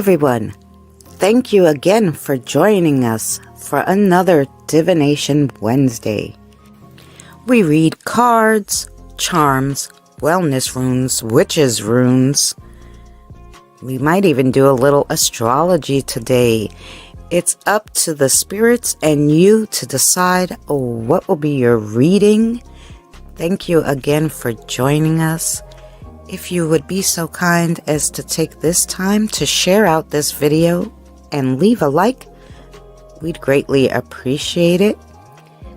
everyone. Thank you again for joining us for another Divination Wednesday. We read cards, charms, wellness runes, witches runes. We might even do a little astrology today. It's up to the spirits and you to decide what will be your reading. Thank you again for joining us. If you would be so kind as to take this time to share out this video and leave a like, we'd greatly appreciate it.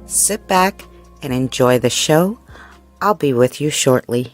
Sit back and enjoy the show. I'll be with you shortly.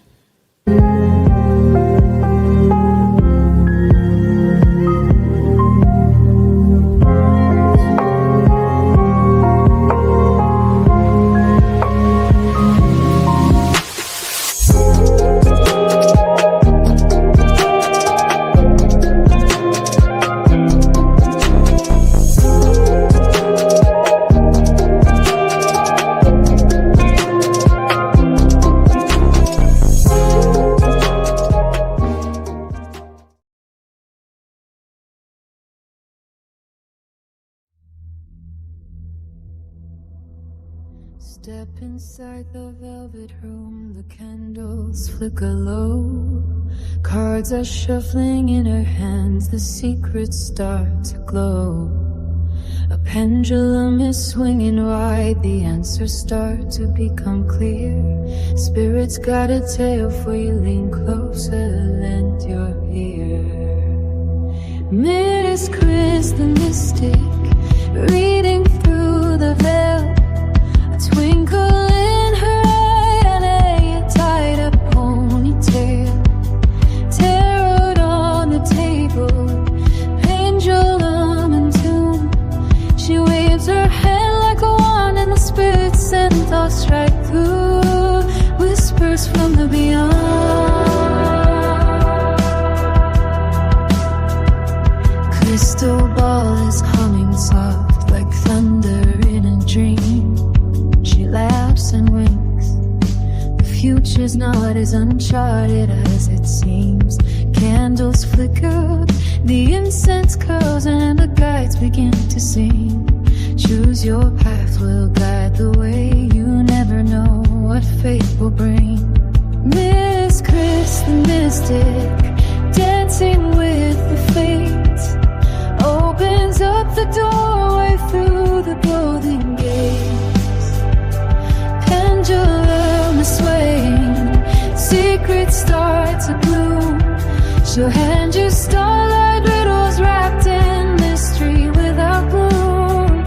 Step inside the velvet room, the candles flicker low. Cards are shuffling in her hands, the secrets start to glow. A pendulum is swinging wide, the answers start to become clear. Spirit's got a tale for you, lean closer, lend your ear. Miss Chris the mystic, reading through the veil. Twinkle in her eye and a tied up ponytail. Tarot on the table, pendulum in tune. She waves her hand like a wand and the spirits send thoughts right through. Whispers from the beyond. Crystal ball is humming soft like thunder in a dream. She laughs and winks. The future's not as uncharted as it seems. Candles flicker, the incense curls, and the guides begin to sing. Choose your path, will guide the way. You never know what fate will bring. Miss Chris the mystic, dancing with the fates, opens up the doorway through the golden gates. Pendulum is swaying, secrets start to bloom. She'll hand you starlight riddles wrapped in mystery without gloom.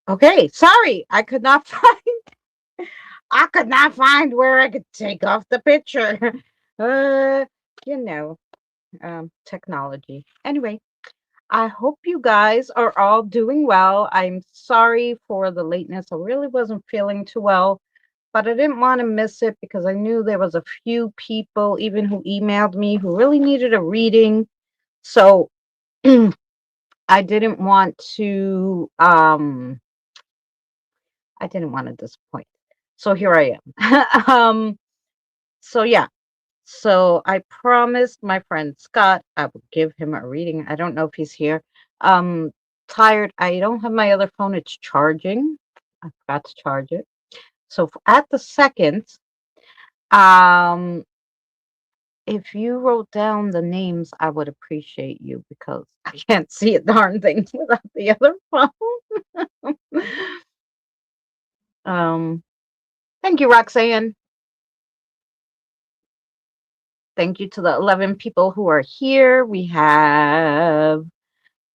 Okay, sorry, I could not find where I could take off the picture. Uh, you know, technology. Anyway, I hope you guys are all doing well. I'm sorry for the lateness. I really wasn't feeling too well, but I didn't want to miss it because I knew there was a few people even who emailed me who really needed a reading. So I didn't want to disappoint. So here I am. So yeah. So I promised my friend Scott I would give him a reading. I don't know if he's here. Tired. I don't have my other phone. It's charging. I forgot to charge it. So at the second, if you wrote down the names, I would appreciate you because I can't see a darn thing without the other phone. Thank you, Roxanne. Thank you to the 11 people who are here. We have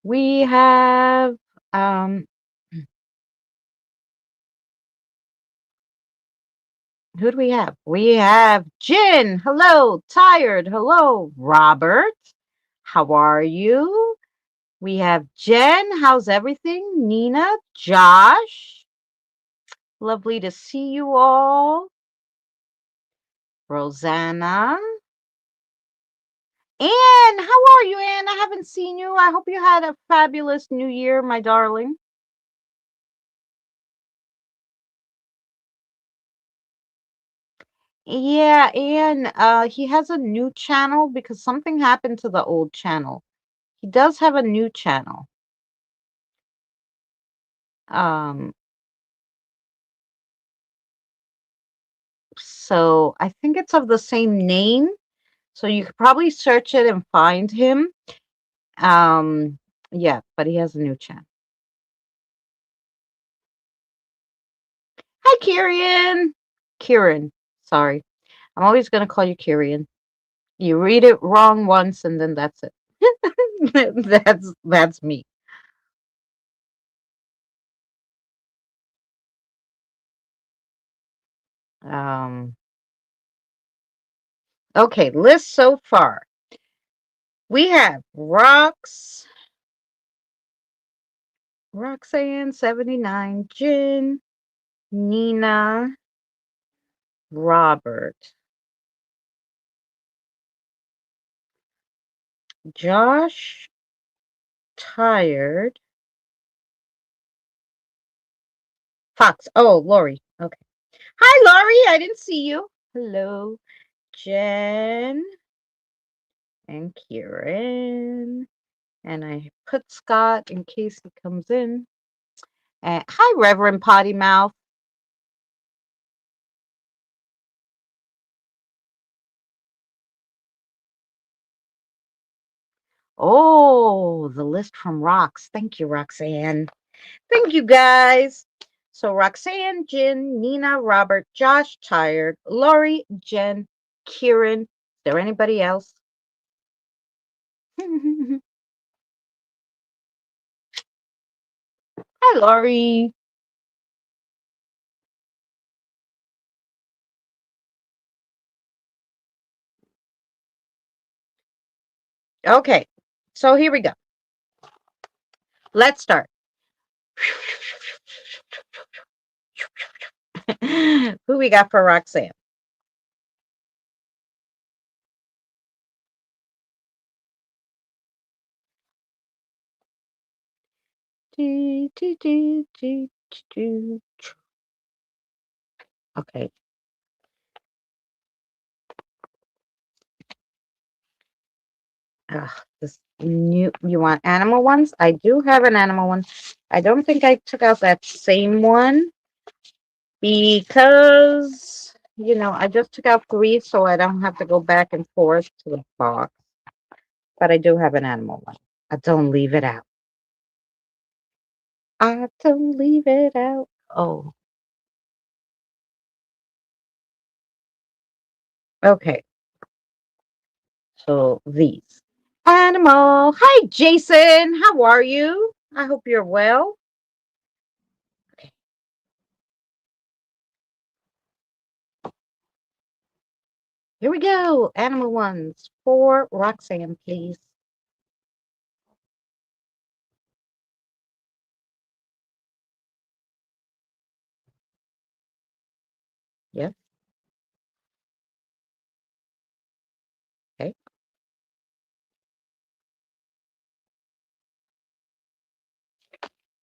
who do we have? We have Jen. Hello. Tired. Hello. Robert. How are you? We have Jen. How's everything? Nina. Josh. Lovely to see you all. Rosanna. Anne, how are you, Anne? I haven't seen you. I hope you had a fabulous new year, my darling. Yeah, and he has a new channel because something happened to the old channel. He does have a new channel. Um, so I think it's of the same name. So you could probably search it and find him. Um, yeah, but he has a new channel. Hi, Kieran. Kieran, sorry. I'm always gonna call you Kieran. You read it wrong once and then that's it. That's me. Um, okay, list so far. We have Roxanne 79, Jen, Nina, Robert, Josh, Tired, Fox. Oh, Lori. Okay. Hi, Lori. I didn't see you. Hello, Jen and Kieran. And I put Scott in case he comes in. And hi, Reverend Potty Mouth. Oh, the list from Rox. Thank you, Roxanne. Thank you, guys. So Roxanne, Jen, Nina, Robert, Josh, Tired, Lori, Jen, Kieran. Is there anybody else? Hi, Lori. Okay, so here we go. Let's start. Who we got for Roxanne? Okay. This new, you want animal ones? I do have an animal one. I don't think I took out that same one because, I just took out three so I don't have to go back and forth to the box. But I do have an animal one. I don't leave it out. I don't leave it out. Oh, okay. So these. Animal. Hi, Jason. How are you? I hope you're well. Okay. Here we go. Animal ones for Roxanne, please. Yes. Okay.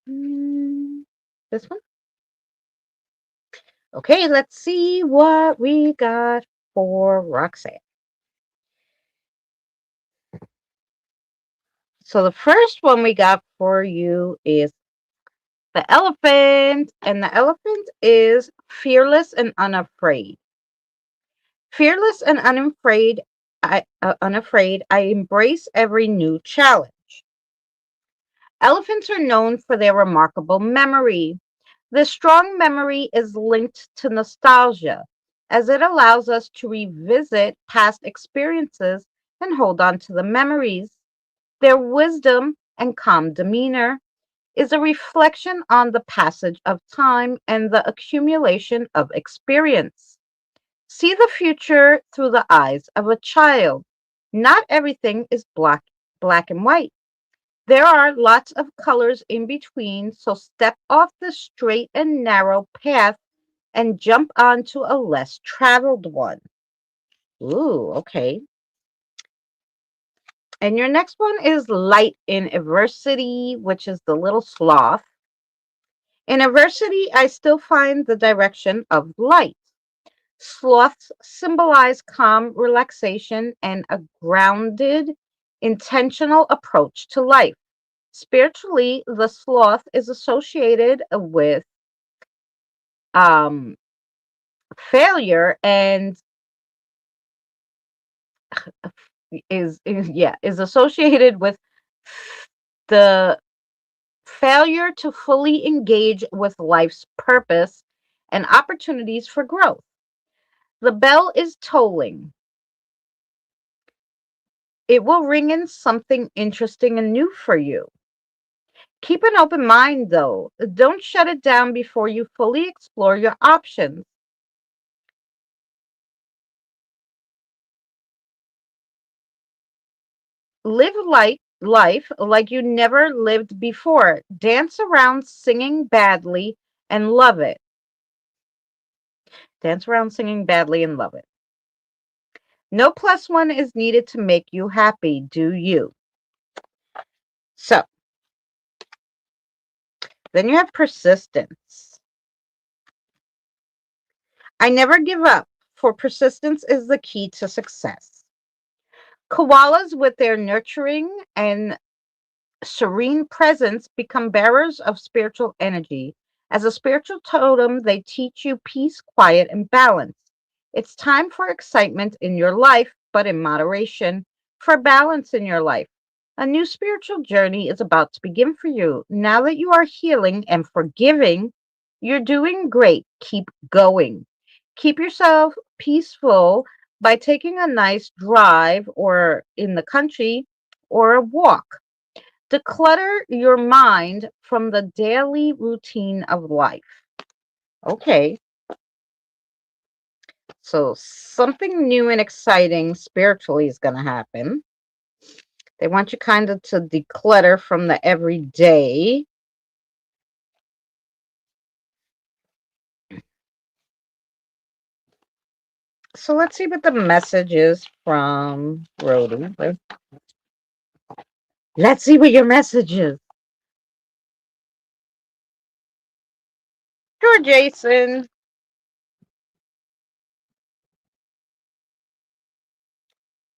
Mm, this one. Okay, let's see what we got for Roxanne. So the first one we got for you is the elephant, and the elephant is fearless and unafraid. Fearless and unafraid, I embrace every new challenge. Elephants are known for their remarkable memory. This strong memory is linked to nostalgia, as it allows us to revisit past experiences and hold on to the memories. Their wisdom and calm demeanor is a reflection on the passage of time and the accumulation of experience. See the future through the eyes of a child. Not everything is black and white. There are lots of colors in between, so step off the straight and narrow path and jump onto a less traveled one. Ooh, okay. And your next one is light in adversity, which is the little sloth. In adversity, I still find the direction of light. Sloths symbolize calm relaxation and a grounded, intentional approach to life. Spiritually, the sloth is associated with um, failure and is associated with the failure to fully engage with life's purpose and opportunities for growth. The bell is tolling. It will ring in something interesting and new for you. Keep an open mind, though. Don't shut it down before you fully explore your options. Live life like you never lived before. Dance around singing badly and love it. Dance around singing badly and love it. No plus one is needed to make you happy. Do you? So then you have persistence. I never give up, for persistence is the key to success. Koalas, with their nurturing and serene presence, become bearers of spiritual energy. As a spiritual totem, they teach you peace, quiet, and balance. It's time for excitement in your life, but in moderation, for balance in your life. A new spiritual journey is about to begin for you. Now that you are healing and forgiving, you're doing great. Keep going. Keep yourself peaceful by taking a nice drive or in the country or a walk. Declutter your mind from the daily routine of life. Okay, so something new and exciting spiritually is going to happen. They want you kind of to declutter from the everyday. So let's see what the message is from Rhoda. Let's see what your message is. Sure, Jason.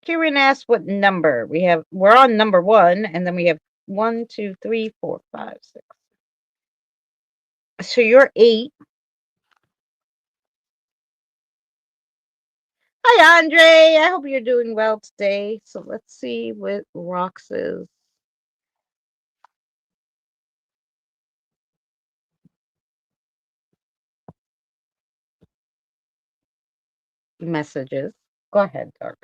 Kieran asked what number. We're on number 1, and then we have 1, 2, 3, 4, 5, 6. So you're 8. Hi, Andre. I hope you're doing well today. So let's see what Rox's message is. Go ahead, Dark.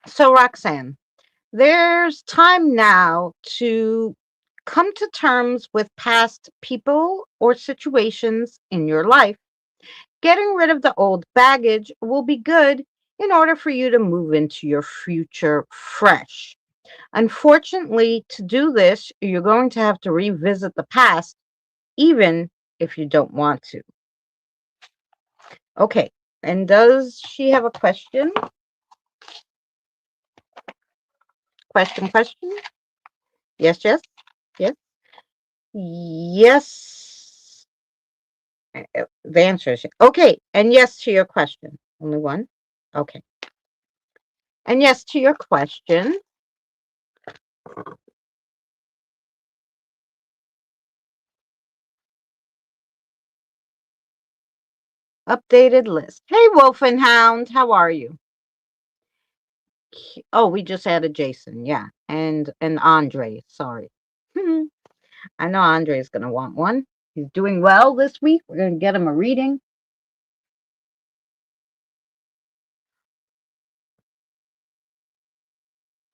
So, Roxanne, there's time now to come to terms with past people or situations in your life. Getting rid of the old baggage will be good in order for you to move into your future fresh. Unfortunately, to do this, you're going to have to revisit the past, even if you don't want to. Okay, and does she have a question? Question? Yes, yes, yes, yes. The answer is okay, and yes to your question. Only one? Okay. And yes to your question. Updated list. Hey, Wolf and Hound, how are you? Oh, we just added Jason, yeah, and Andre. Sorry, I know Andre is gonna want one. He's doing well this week. We're gonna get him a reading.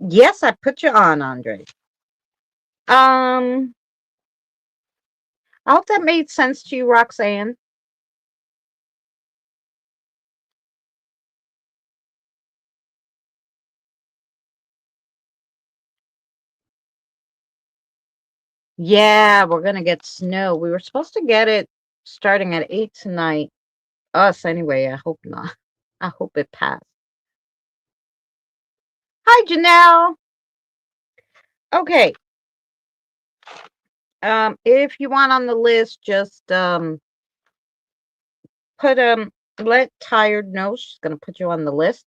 Yes, I put you on, Andre. I hope that made sense to you, Roxanne. Yeah, we're gonna get snow. We were supposed to get it starting at 8 tonight. Us anyway. I hope not. I hope it passed. Hi, Janelle. Okay. If you want on the list, just put let Tired know. She's gonna put you on the list.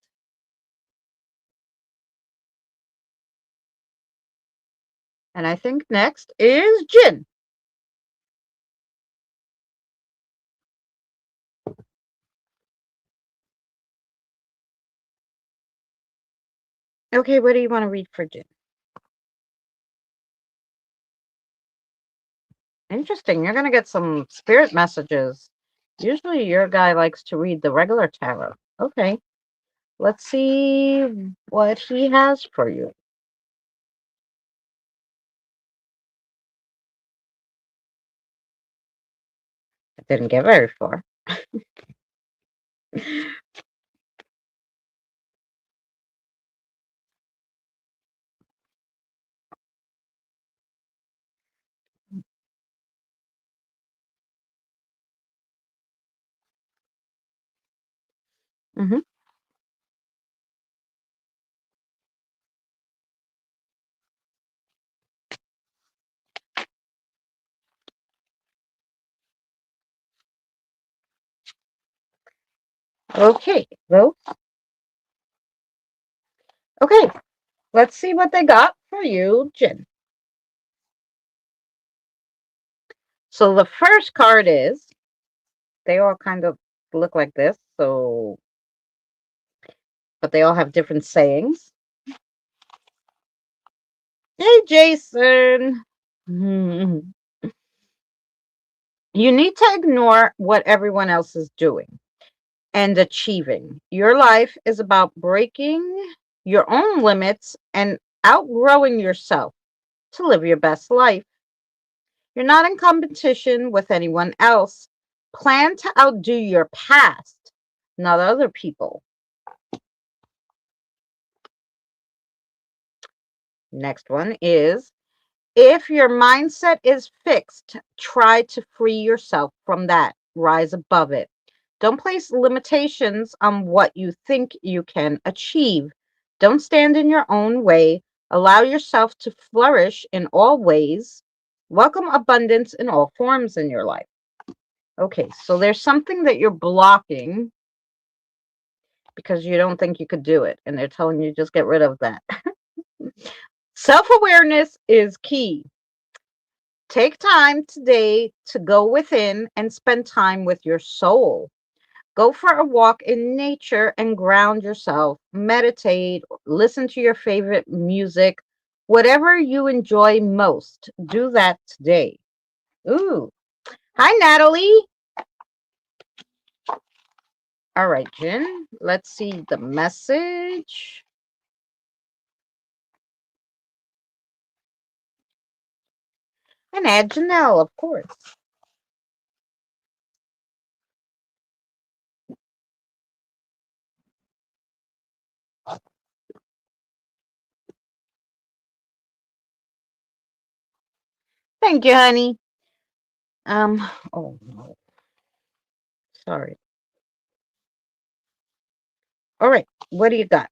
And I think next is Jin. Okay, what do you want to read for Jin? Interesting. You're gonna get some spirit messages. Usually your guy likes to read the regular tarot. Okay. Let's see what he has for you. It didn't get very far. Hmm. Okay, well, okay. Let's see what they got for you, Jin. So the first card is they all kind of look like this, so but they all have different sayings. Hey, Jason. Mhm. You need to ignore what everyone else is doing and achieving. Your life is about breaking your own limits and outgrowing yourself to live your best life. You're not in competition with anyone else. Plan to outdo your past, not other people. Next one is if your mindset is fixed, try to free yourself from that. Rise above it. Don't place limitations on what you think you can achieve. Don't stand in your own way. Allow yourself to flourish in all ways. Welcome abundance in all forms in your life. Okay, so there's something that you're blocking because you don't think you could do it, and they're telling you just get rid of that. Self awareness is key. Take time today to go within and spend time with your soul. Go for a walk in nature and ground yourself. Meditate, listen to your favorite music, whatever you enjoy most. Do that today. Ooh. Hi, Natalie. All right, Jen. Let's see the message. And add Janelle, of course. Thank you, honey. Oh no, sorry. All right, what do you got?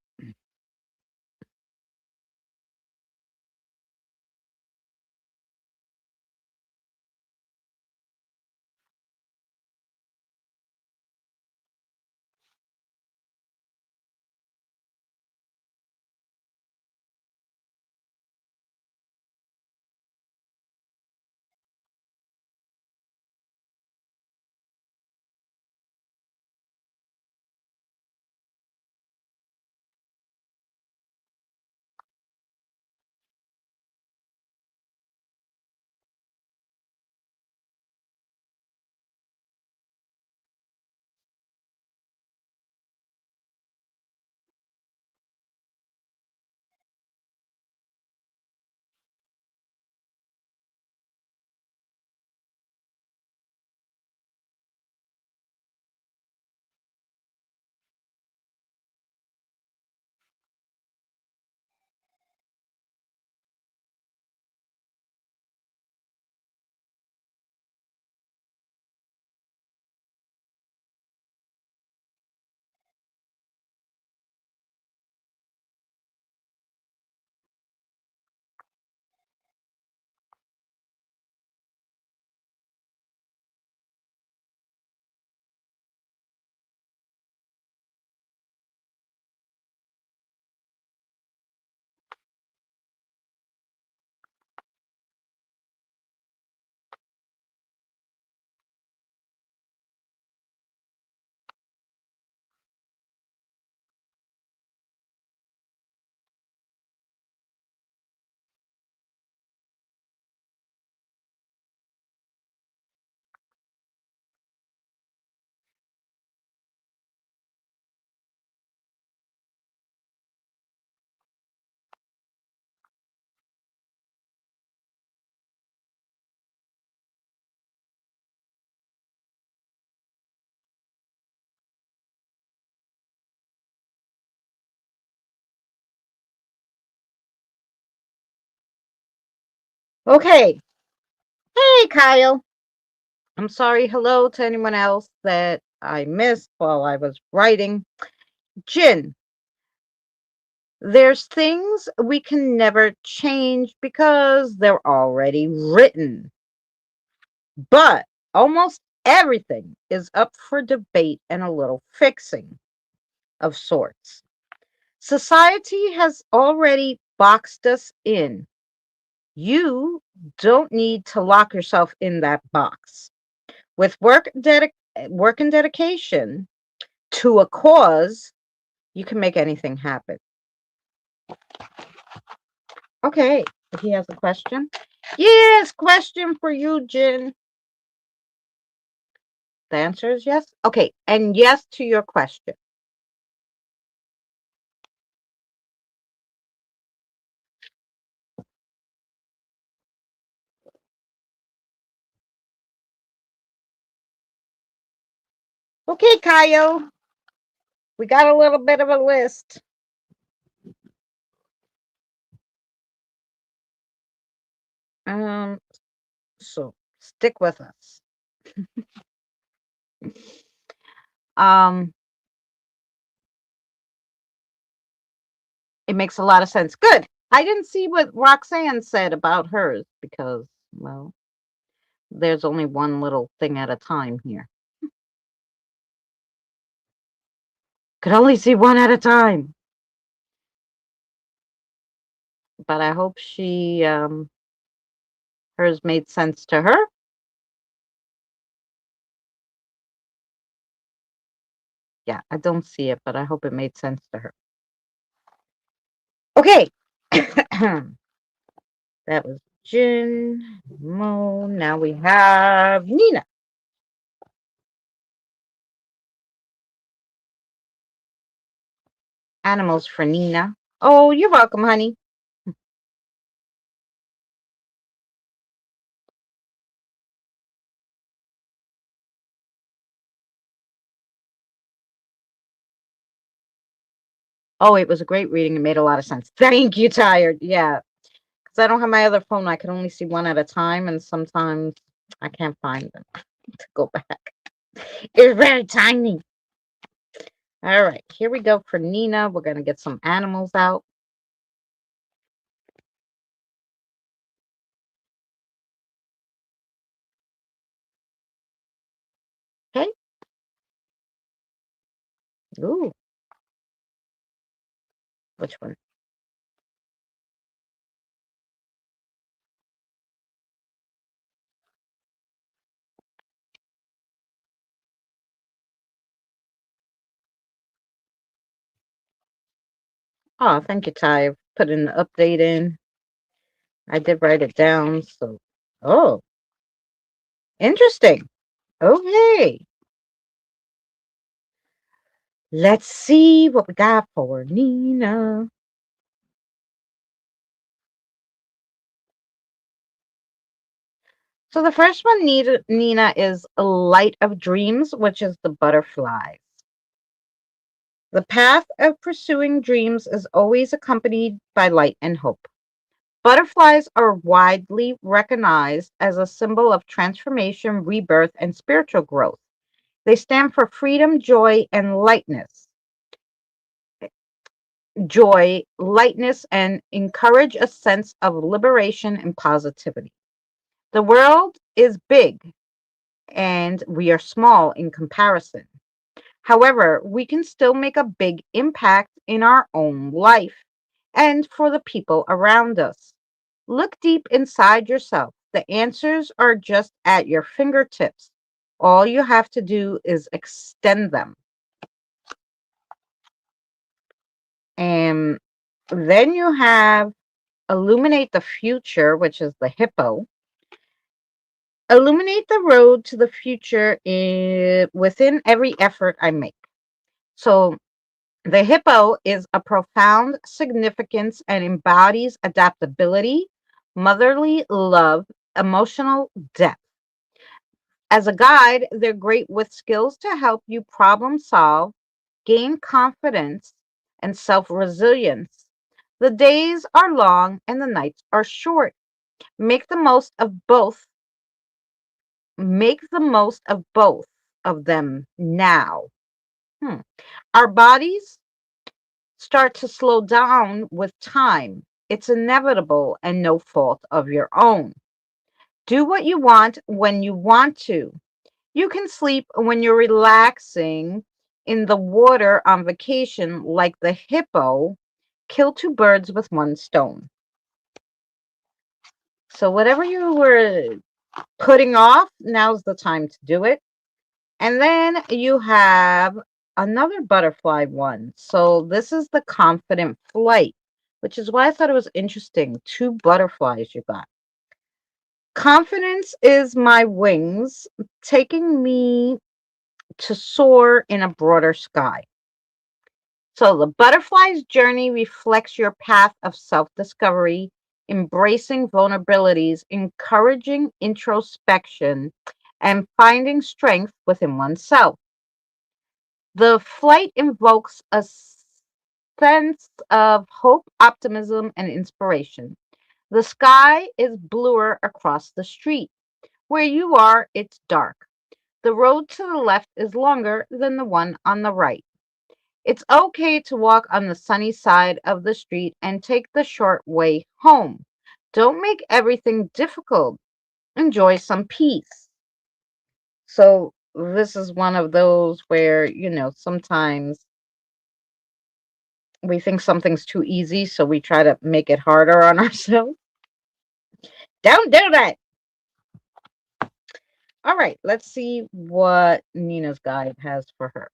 Okay. Hey, Kyle. I'm sorry. Hello to anyone else that I missed while I was writing. Jin, there's things we can never change because they're already written. But almost everything is up for debate and a little fixing of sorts. Society has already boxed us in. You don't need to lock yourself in that box. With work and dedication to a cause, you can make anything happen. Okay, he has a question. Yes, question for you, Jin. The answer is yes. Okay, and yes to your question. Okay, Kyle, we got a little bit of a list. Um, so stick with us. Um, it makes a lot of sense. Good. I didn't see what Roxanne said about hers because, well, there's only one little thing at a time here. Could only see one at a time. But I hope hers made sense to her. Yeah, I don't see it, but I hope it made sense to her. Okay. That was Jin, Mo. Now we have Nina. Animals for Nina. Oh, you're welcome, honey. Oh, it was a great reading. It made a lot of sense. Thank you, Tired. Yeah, because I don't have my other phone. I can only see one at a time, and sometimes I can't find them to go back. It's very tiny. All right, here we go for Nina. We're going to get some animals out. Okay. Ooh, which one? Oh, thank you, Ty. Put an update in. I did write it down. So, oh, interesting. Okay. Let's see what we got for Nina. So the first one, Nina, is a Light of Dreams, which is the butterflies. The path of pursuing dreams is always accompanied by light and hope. Butterflies are widely recognized as a symbol of transformation, rebirth, and spiritual growth. They stand for freedom, joy, and lightness. Joy, lightness, and encourage a sense of liberation and positivity. The world is big and we are small in comparison. However, we can still make a big impact in our own life and for the people around us. Look deep inside yourself. The answers are just at your fingertips. All you have to do is extend them. And then you have Illuminate the Future, which is the hippo. Illuminate the road to the future within every effort I make. So the hippo is a profound significance and embodies adaptability, motherly love, emotional depth. As a guide, they're great with skills to help you problem solve, gain confidence, and self resilience. The days are long and the nights are short. Make the most of both. Make the most of both of them now. Hmm. Our bodies start to slow down with time. It's inevitable and no fault of your own. Do what you want when you want to. You can sleep when you're relaxing in the water on vacation, like the hippo. Kill two birds with one stone. So, whatever you were putting off, now's the time to do it. And then you have another butterfly one. So this is the confident flight, which is why I thought it was interesting. Two butterflies you got. Confidence is my wings, taking me to soar in a broader sky. So the butterfly's journey reflects your path of self discovery, embracing vulnerabilities, encouraging introspection, and finding strength within oneself. The flight invokes a sense of hope, optimism, and inspiration. The sky is bluer across the street. Where you are, it's dark. The road to the left is longer than the one on the right. It's okay to walk on the sunny side of the street and take the short way home. Don't make everything difficult. Enjoy some peace. So, this is one of those where, sometimes we think something's too easy, so we try to make it harder on ourselves. Don't do that. All right, let's see what Nina's guide has for her.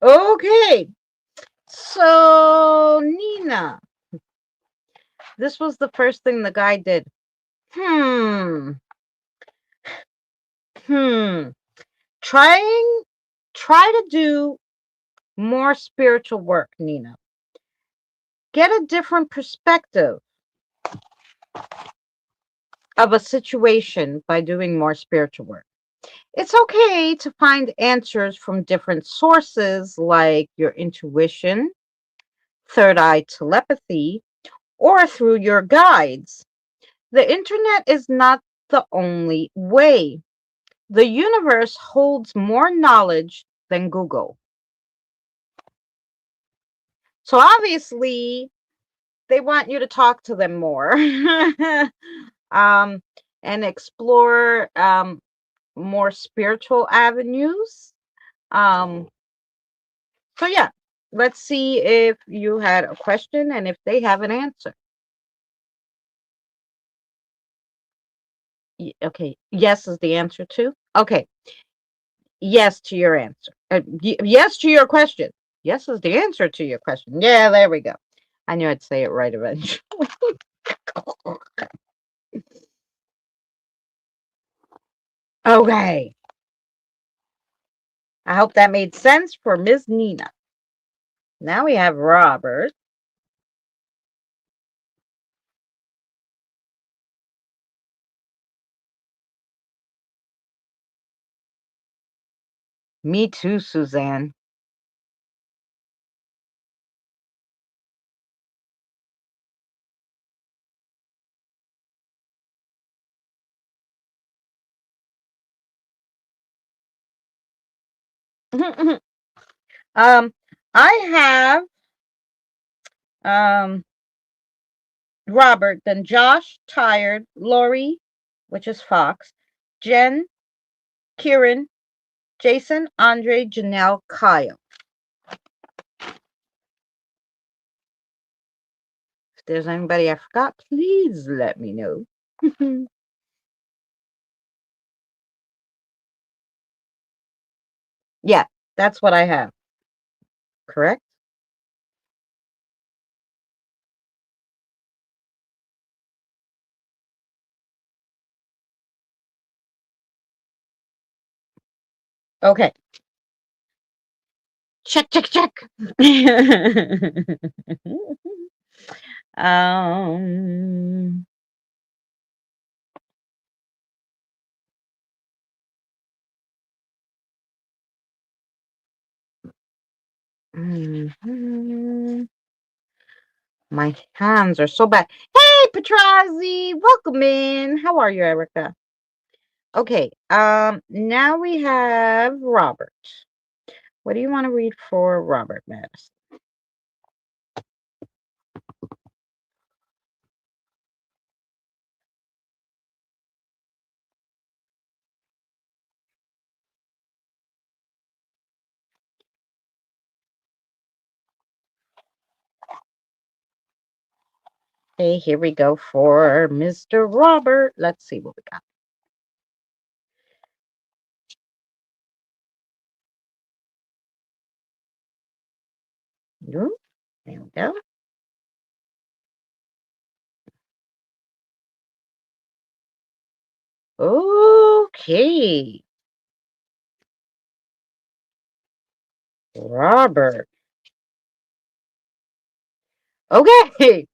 Okay. So, Nina, this was the first thing the guy did. Hmm. Hmm. Try to do more spiritual work, Nina. Get a different perspective of a situation by doing more spiritual work. It's okay to find answers from different sources like your intuition, third eye telepathy, or through your guides. The internet is not the only way. The universe holds more knowledge than Google. So obviously, they want you to talk to them more um, and explore more spiritual avenues. Um, so, yeah, let's see if you had a question and if they have an answer. Okay, yes is the answer too. Okay, yes to your answer. Yes to your question. Yes is the answer to your question. Yeah, there we go. I knew I'd say it right eventually. Okay. I hope that made sense for Ms. Nina. Now we have Robert. Me too, Suzanne. um, I have um Robert, then Josh, Tired, Lori, which is Fox, Jen, Kieran, Jason, Andre, Janelle, Kyle. If there's anybody I forgot, please let me know. Yeah, that's what I have. Correct? Okay. Check, check, check. um, mhm. My hands are so bad. Hey, Petrazi, welcome in. How are you, Erica? Okay. Now we have Robert. What do you want to read for Robert Madison? Okay, here we go for Mr. Robert. Let's see what we got. Ooh, there we go. Okay, Robert. Okay,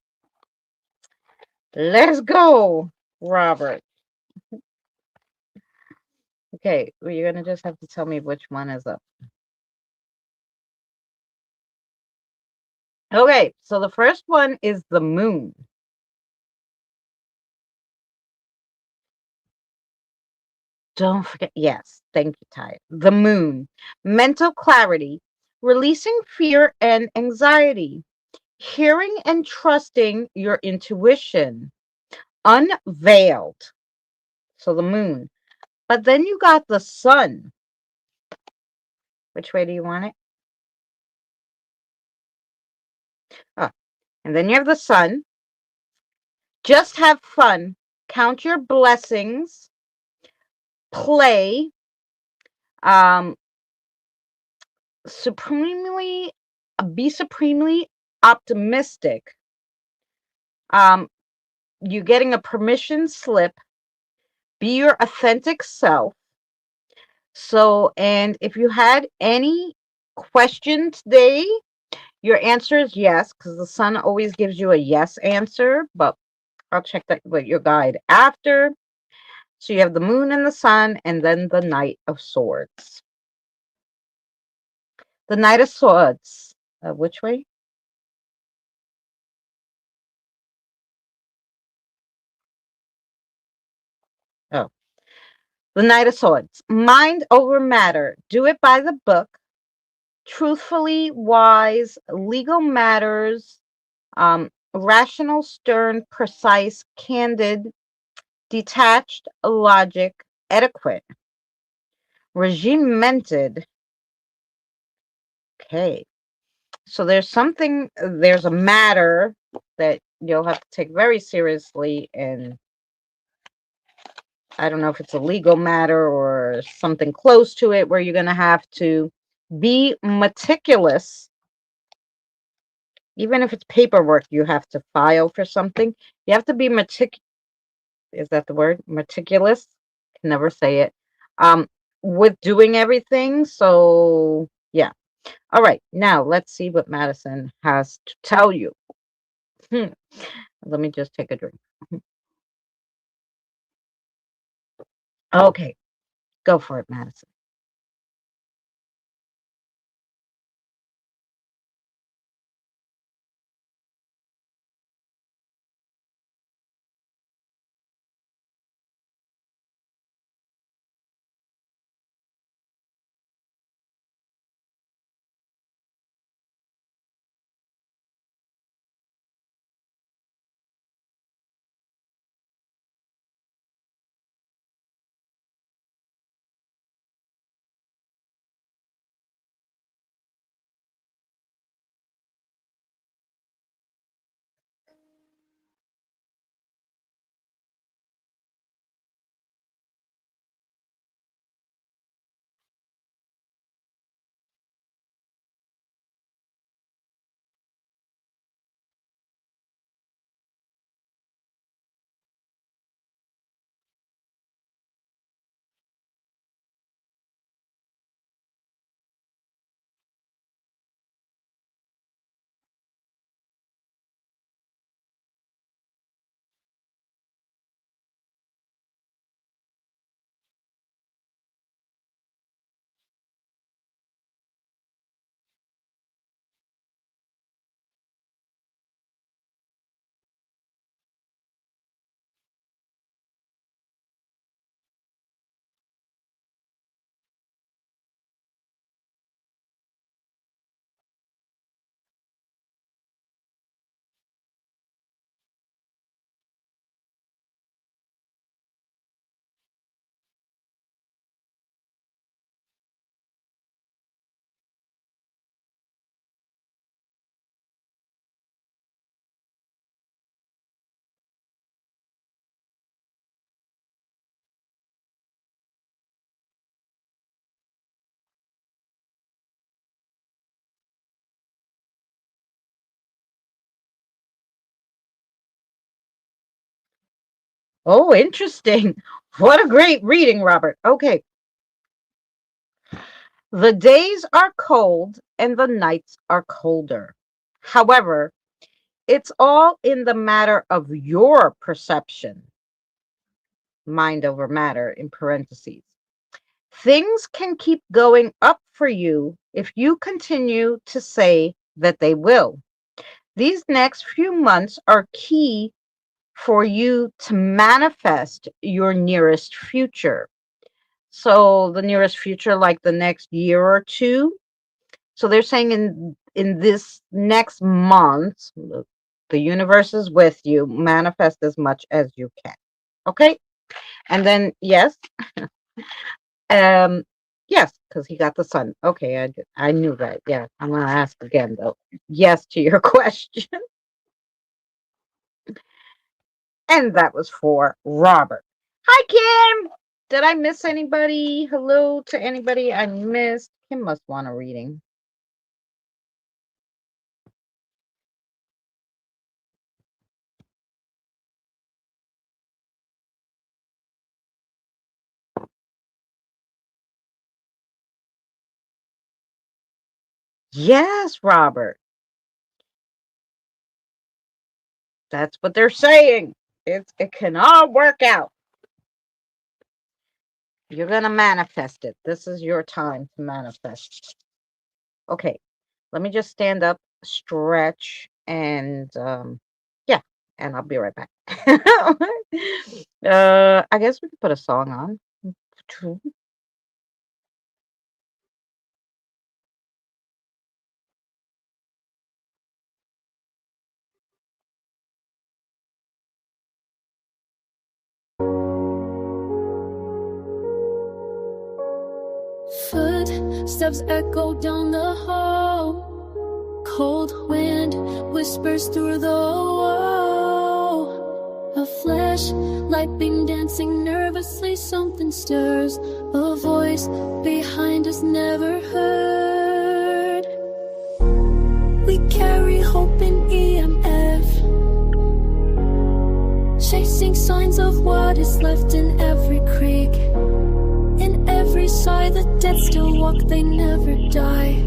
let's go, Robert. Okay, well, you're gonna just have to tell me which one is up. Okay, so the first one is the moon. Don't forget, yes, thank you, Ty. The moon, mental clarity, releasing fear and anxiety, hearing and trusting your intuition, unveiled. So the moon. But then you got the sun. Which way do you want it? Oh, and then you have the sun. Just have fun. Count your blessings. Play. Um, be supremely optimistic. Um, you're getting a permission slip. Be your authentic self. So, and if you had any question today, your answer is yes, because the sun always gives you a yes answer, but I'll check that with your guide after. So you have the moon and the sun, and then the Knight of Swords. The Knight of Swords. Which way? Oh. The Knight of Swords. Mind over matter. Do it by the book. Truthfully, wise, legal matters, rational, stern, precise, candid, detached, logic, adequate, regimented. Okay. So there's a matter that you'll have to take very seriously, and I don't know if it's a legal matter or something close to it, where you're going to have to be meticulous. Even if it's paperwork you have to file for something, you have to be is that the word? Meticulous? Can never say it. With doing everything. So yeah. All right. Now let's see what Madison has to tell you. Let me just take a drink. Okay. Go for it, Madison. Oh, interesting. What a great reading, Robert. Okay. The days are cold and the nights are colder. However, it's all in the matter of your perception. Mind over matter in parentheses. Things can keep going up for you if you continue to say that they will. These next few months are key for you to manifest your nearest future. So the nearest future, like the next year or two. So they're saying in this next month, the universe is with you. Manifest as much as you can. Okay. And then yes, um, yes, because he got the sun. Okay, I knew that. Yeah, I'm gonna ask again though. Yes to your question, and that was for Robert. Hi, Kim. Did I miss anybody? Hello to anybody I missed. Kim must want a reading. Yes, Robert. That's what they're saying. It can all work out. You're going to manifest it. This is your time to manifest. Okay. Let me just stand up, stretch, and yeah, and I'll be right back. I guess we could put a song on. Footsteps echo down the hall. Cold wind whispers through the wall. A flashlight beam dancing nervously. Something stirs. A voice behind us never heard. We carry hope in EMF, chasing signs of what is left in every creek. In every sigh, the dead still walk, they never die.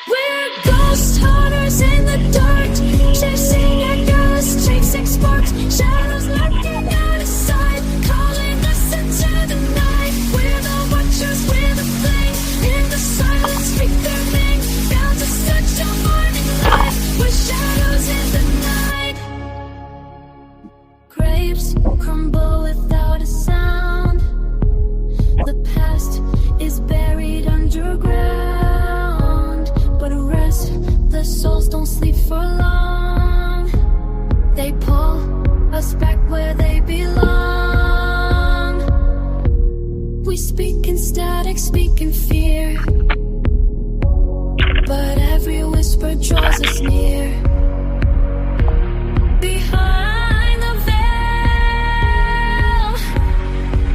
We're ghost hunters in the dark, chasing echoes, chasing sparks, shadows lurking out of sight, calling us into the night. We're the watchers, we're the flame, in the silence speak their name, bound to such a morning light. We're shadows in the night. Graves crumble without a sound. The past is buried underground, but rest, the souls don't sleep for long. They pull us back where they belong. We speak in static, speak in fear, but every whisper draws us near. Behind the veil,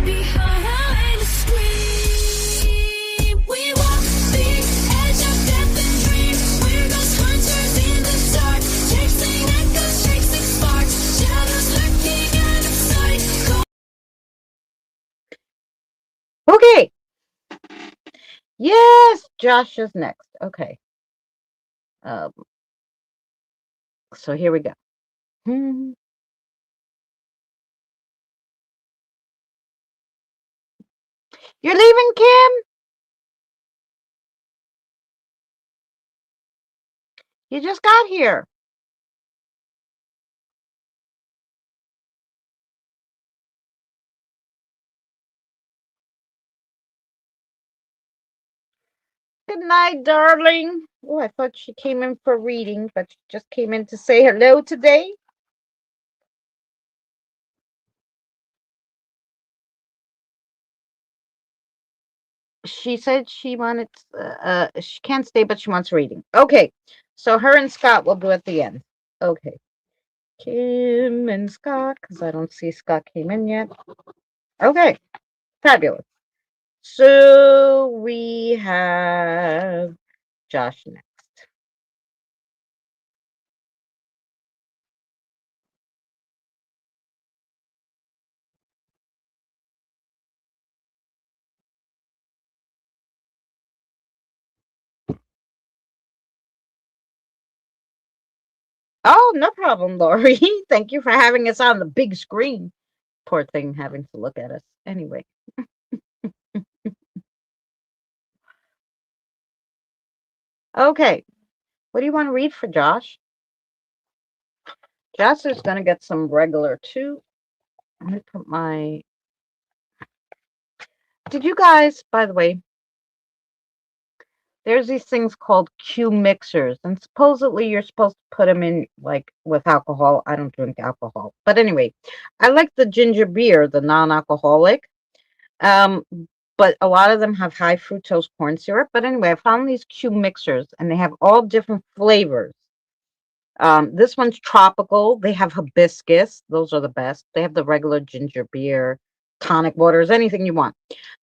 behind the screen, we walk the edge of death and dream. We're ghost hunters in the dark, chasing echoes, chasing sparks, shadows lurking out of sight. Okay. Yes, Josh is next. Okay. So here we go. You're leaving, Kim? You just got here. Good night, darling. Oh, I thought she came in for reading, but she just came in to say hello today. She said she wanted, she can't stay, but she wants reading. Okay, so her and Scott will do at the end. Okay, Kim and Scott, because I don't see Scott came in yet. Okay, fabulous. So we have Josh next. Oh, no problem, Lori. Thank you for having us on the big screen. Poor thing having to look at us. Anyway. Okay. What do you want to read for Josh? Josh is going to get some regular too. Let me put my. Did you guys, by the way, there's these things called Q mixers, and supposedly you're supposed to put them in like with alcohol. I don't drink alcohol, but anyway, I like the ginger beer, the non-alcoholic. Um, but a lot of them have high fructose corn syrup. But anyway, I found these Q mixers, and they have all different flavors. This one's tropical. They have hibiscus. Those are the best. They have the regular ginger beer, tonic waters, anything you want.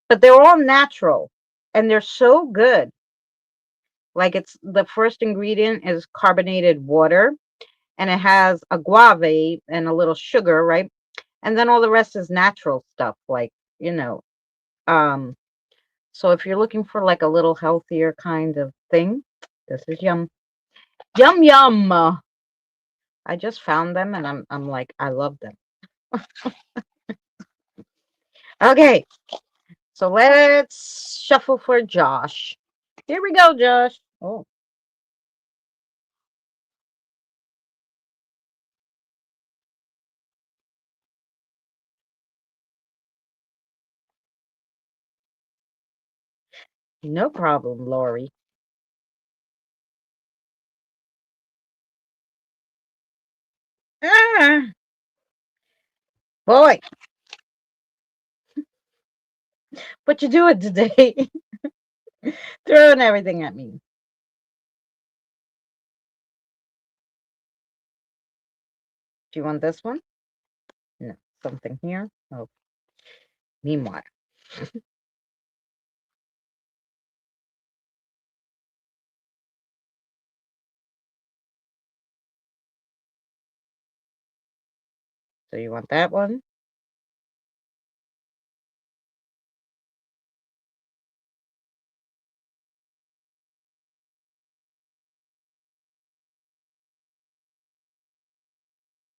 But they're all natural, and they're so good. Like it's the first ingredient is carbonated water, and it has agave and a little sugar, right? And then all the rest is natural stuff, like you know, um, So if you're looking for like a little healthier kind of thing, this is yum. Yum yum. I just found them and I'm like, I love them. Okay, so let's shuffle for Josh. Here we go, Josh. Oh, no problem, Lori. Ah, boy, what you doing today? Throwing everything at me. Do you want this one? No, something here. Oh, meanwhile. So you want that one?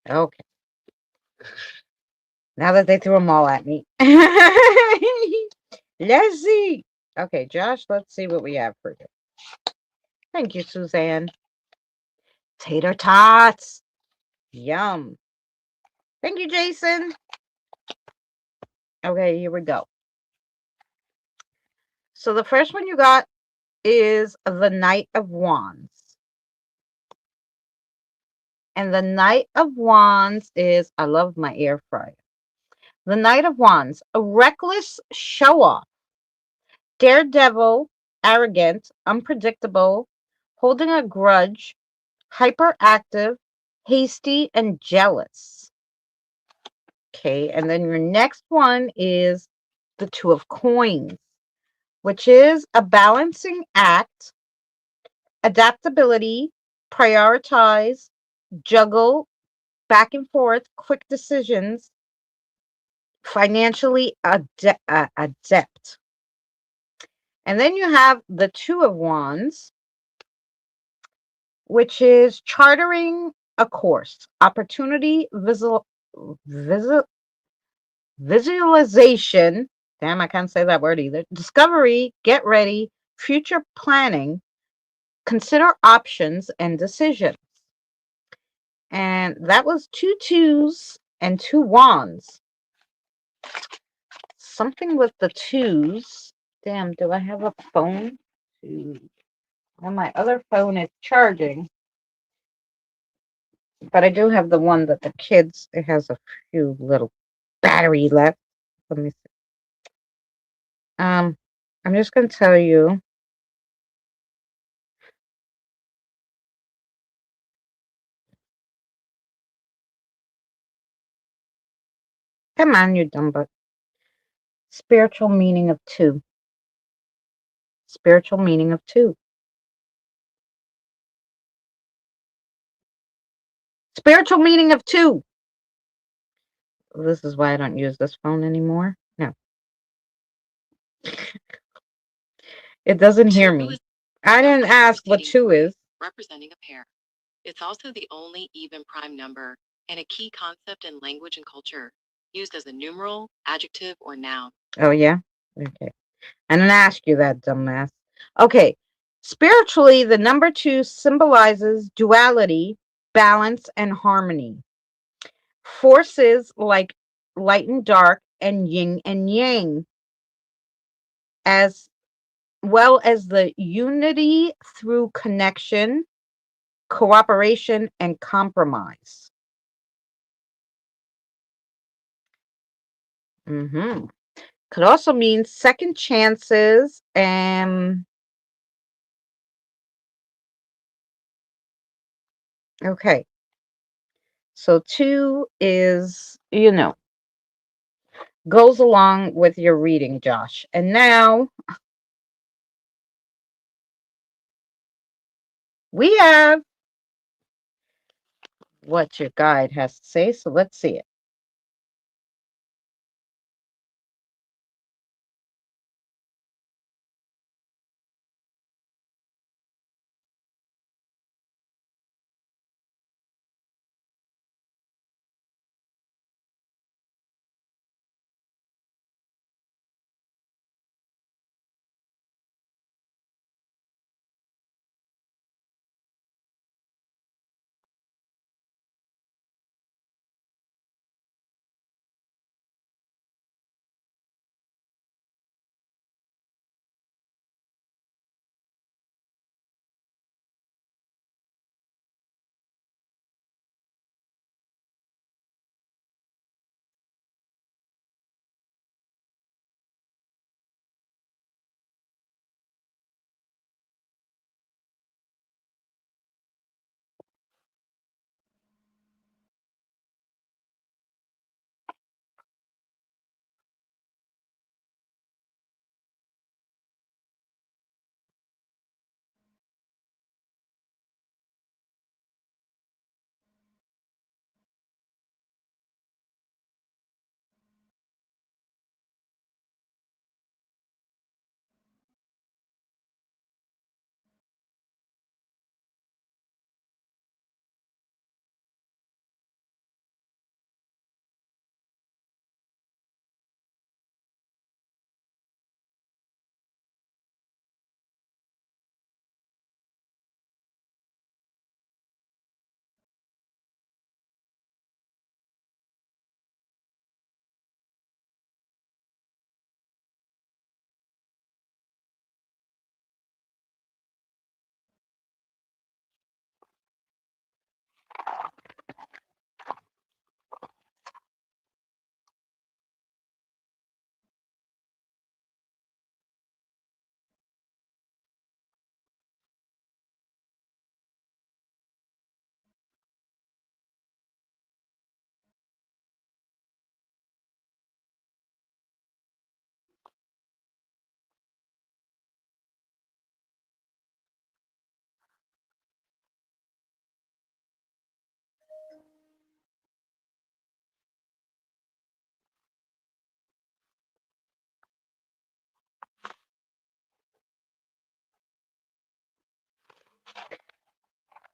Okay. Now that they threw them all at me. Let's see. Okay, Josh, let's see what we have for you. Thank you, Suzanne. Tater tots. Yum. Thank you, Jason. Okay, here we go. So the first one you got is the Knight of Wands. And the Knight of Wands is, I love my air fryer. The Knight of Wands, a reckless show off, daredevil, arrogant, unpredictable, holding a grudge, hyperactive, hasty, and jealous. Okay, and then your next one is the Two of Coins, which is a balancing act, adaptability, prioritize, juggle, back and forth, quick decisions, financially adept. And then you have the Two of Wands, which is chartering a course, opportunity, visualization. Damn, I can't say that word either. Discovery, get ready, future planning, consider options and decisions. And that was two twos and two wands. Something with the twos. Damn, do I have a phone? Well, my other phone is charging. But I do have the one that the kids, it has a few little battery left. Let me see. I'm just going to tell you. Come on, you dumb butt. Spiritual meaning of two. Spiritual meaning of two. Spiritual meaning of two. This is why I don't use this phone anymore. No. It doesn't hear me. I didn't ask what two is. Representing a pair. It's also the only even prime number and a key concept in language and culture, used as a numeral, adjective, or noun. Oh, yeah? Okay. I didn't ask you that, dumbass. Okay. Spiritually, the number two symbolizes duality, balance, and harmony. Forces like light and dark and yin and yang, as well as the unity through connection, cooperation, and compromise. Could also mean second chances and okay. So two is, goes along with your reading, Josh. And now we have what your guide has to say. So let's see it.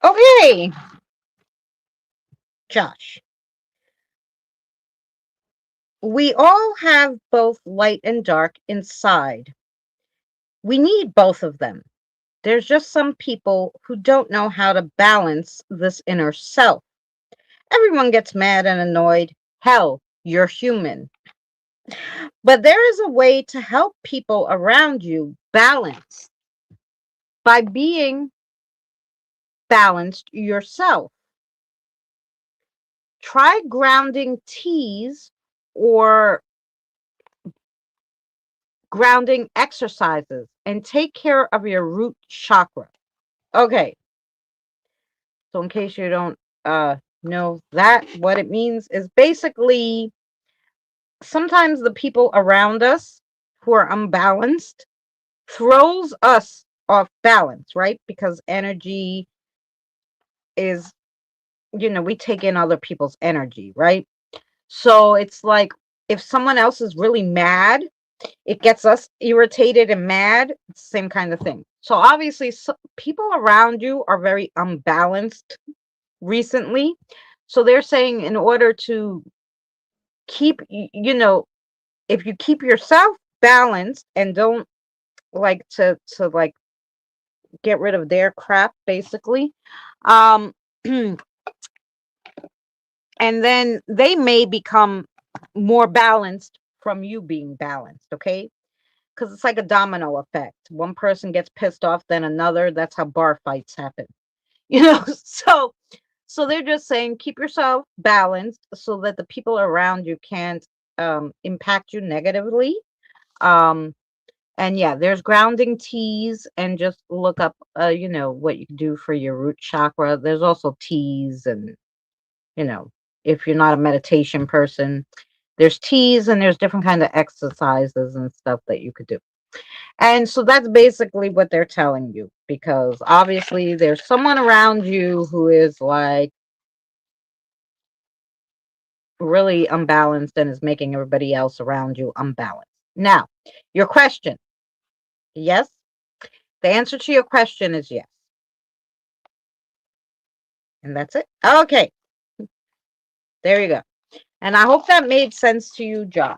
Okay, Josh. We all have both light and dark inside. We need both of them. There's just some people who don't know how to balance this inner self. Everyone gets mad and annoyed. Hell, you're human. But there is a way to help people around you balance by being balanced yourself. Try grounding teas or grounding exercises and take care of your root chakra. Okay, so in case you don't know that, what it means is basically sometimes the people around us who are unbalanced throws us off balance, right? Because energy is, we take in other people's energy, right? So it's like if someone else is really mad, it gets us irritated and mad. It's the same kind of thing. So obviously, people around you are very unbalanced recently. So they're saying in order to keep, if you keep yourself balanced and don't like to like get rid of their crap, basically, um, and then they may become more balanced from you being balanced. Okay, because it's like a domino effect. One person gets pissed off, then another. That's how bar fights happen. So they're just saying keep yourself balanced so that the people around you can't impact you negatively. Um, and yeah, there's grounding teas, and just look up, what you can do for your root chakra. There's also teas, and you know, if you're not a meditation person, there's teas and there's different kind of exercises and stuff that you could do. And so that's basically what they're telling you, because obviously there's someone around you who is like really unbalanced and is making everybody else around you unbalanced. Now, your question, yes? The answer to your question is yes. And that's it. Okay, there you go. And I hope that made sense to you, Josh.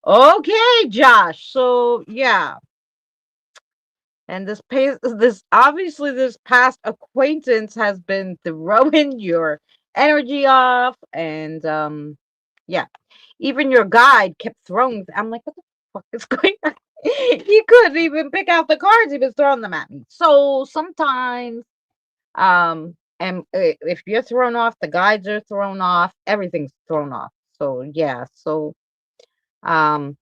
Okay, Josh. So yeah, and this obviously this past acquaintance has been throwing your energy off, and yeah, even your guide kept throwing. I'm like, what the fuck is going on? He couldn't even pick out the cards. He was throwing them at me. So sometimes, and if you're thrown off, the guides are thrown off. Everything's thrown off. So yeah. So um,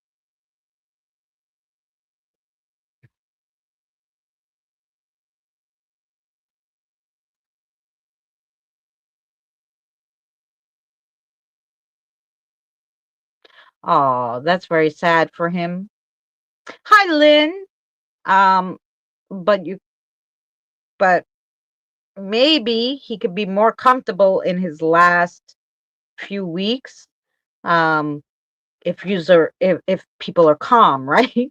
oh, that's very sad for him. Hi, Lynn. Um, but you, but maybe he could be more comfortable in his last few weeks. Um, if people are calm, right?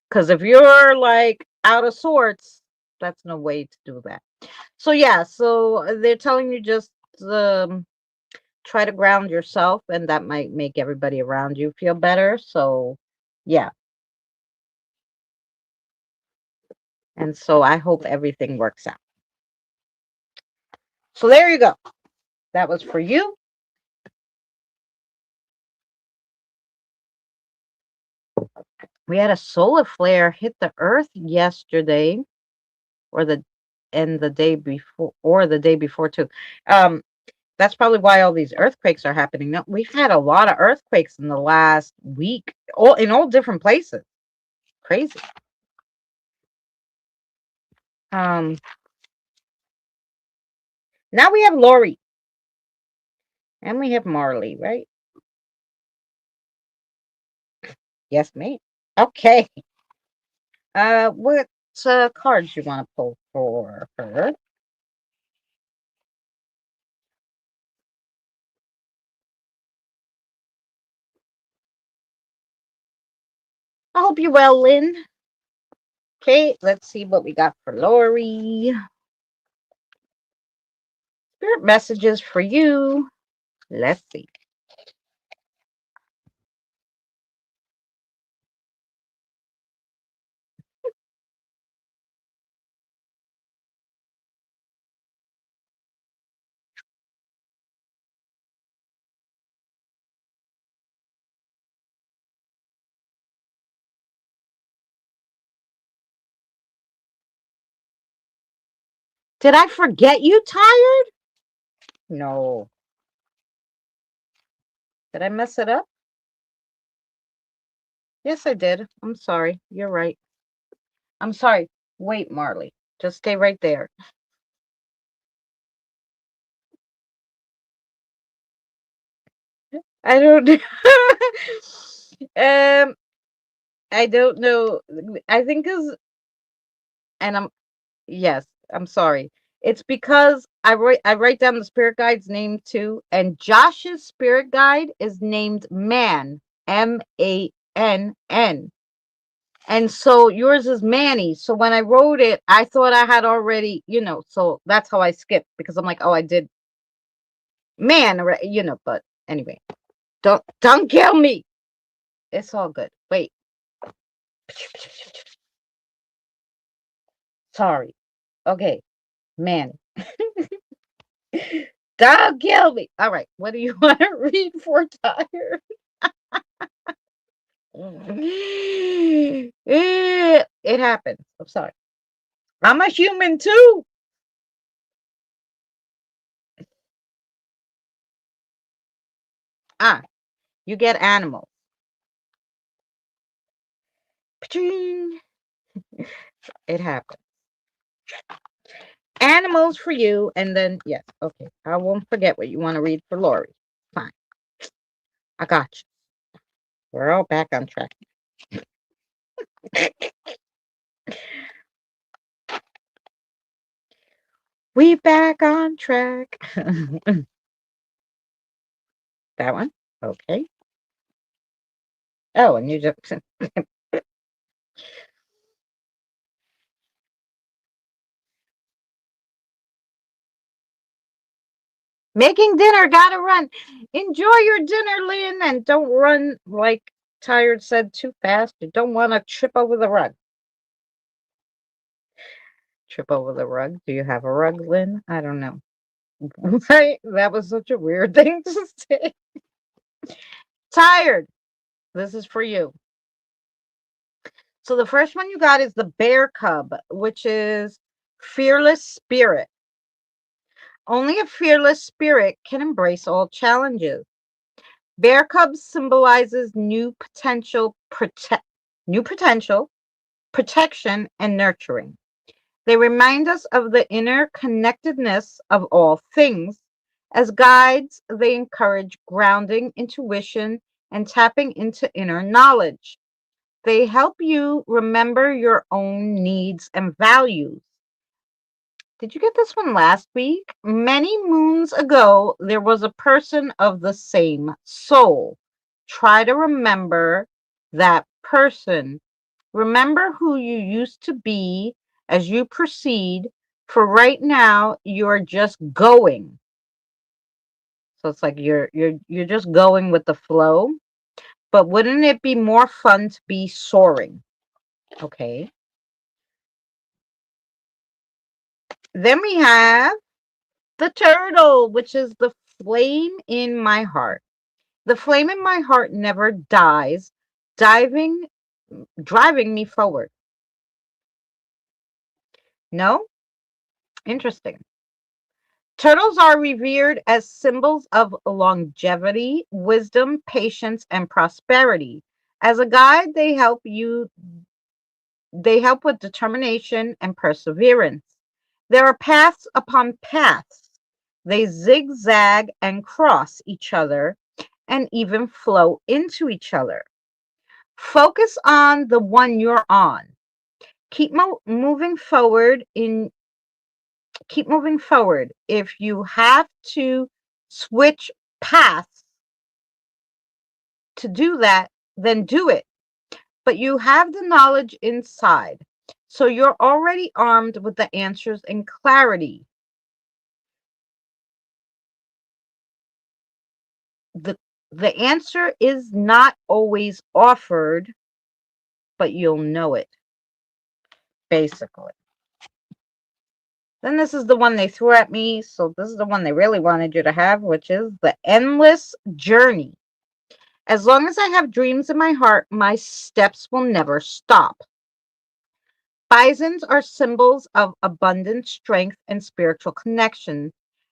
Because if you're like out of sorts, that's no way to do that. So yeah, so they're telling you just try to ground yourself, and that might make everybody around you feel better. So yeah, and so I hope everything works out. So there you go. That was for you. We had a solar flare hit the earth yesterday, or the day before, too. Um, that's probably why all these earthquakes are happening. No, we've had a lot of earthquakes in the last week, all in all different places. Crazy. Um, Now we have Lori and we have Marley, right? Yes, ma'am. Okay. What cards you want to pull for her? I hope you're well, Lynn. Okay, let's see what we got for Lori. Spirit messages for you. Let's see. Did I forget you, Tired? No. Did I mess it up? Yes, I did. I'm sorry. You're right. I'm sorry. Wait, Marley. Just stay right there. I don't I don't know. I think is and I'm yes, I'm sorry. It's because I write down the spirit guide's name too, and Josh's spirit guide is named Man, Mann. And so yours is Manny. So when I wrote it, I thought I had already, so that's how I skipped because I'm like, oh, I did man, but anyway, don't kill me. It's all good. Wait. Sorry. Okay, man. Don't kill me. All right. What do you want to read for, Tired? It happens. I'm sorry. I'm a human too. You get animals. It happens. Animals for you, and then yes, okay. I won't forget what you want to read for Lori. Fine. I got you. We're all back on track. We back on track. That one? Okay. Oh, and you just making dinner, gotta run. Enjoy your dinner, Lynn, and don't run like Tired said too fast. You don't want to trip over the rug. Trip over the rug? Do you have a rug, Lynn? I don't know. Right? That was such a weird thing to say. Tired. This is for you. So the first one you got is the bear cub, which is fearless spirit. Only a fearless spirit can embrace all challenges. Bear cub symbolizes new potential, protection, and nurturing. They remind us of the inner connectedness of all things. As guides, they encourage grounding, intuition, and tapping into inner knowledge. They help you remember your own needs and values. Did you get this one last week? Many moons ago, there was a person of the same soul. Try to remember that person. Remember who you used to be as you proceed. For right now, you're just going. So it's like you're just going with the flow. But wouldn't it be more fun to be soaring? Okay. Then we have the turtle, which is the flame in my heart. The flame in my heart never dies, driving me forward. No? Interesting. Turtles are revered as symbols of longevity, wisdom, patience, and prosperity. As a guide, they help with determination and perseverance. There are paths upon paths. They zigzag and cross each other and even flow into each other. Focus on the one you're on. Keep moving forward. If you have to switch paths to do that, then do it. but you have the knowledge inside. So you're already armed with the answers and clarity. The the answer is not always offered, but you'll know it, basically. Then this is the one they threw at me. So this is the one they really wanted you to have, which is the endless journey. As long as I have dreams in my heart, my steps will never stop. Bisons are symbols of abundant strength and spiritual connection.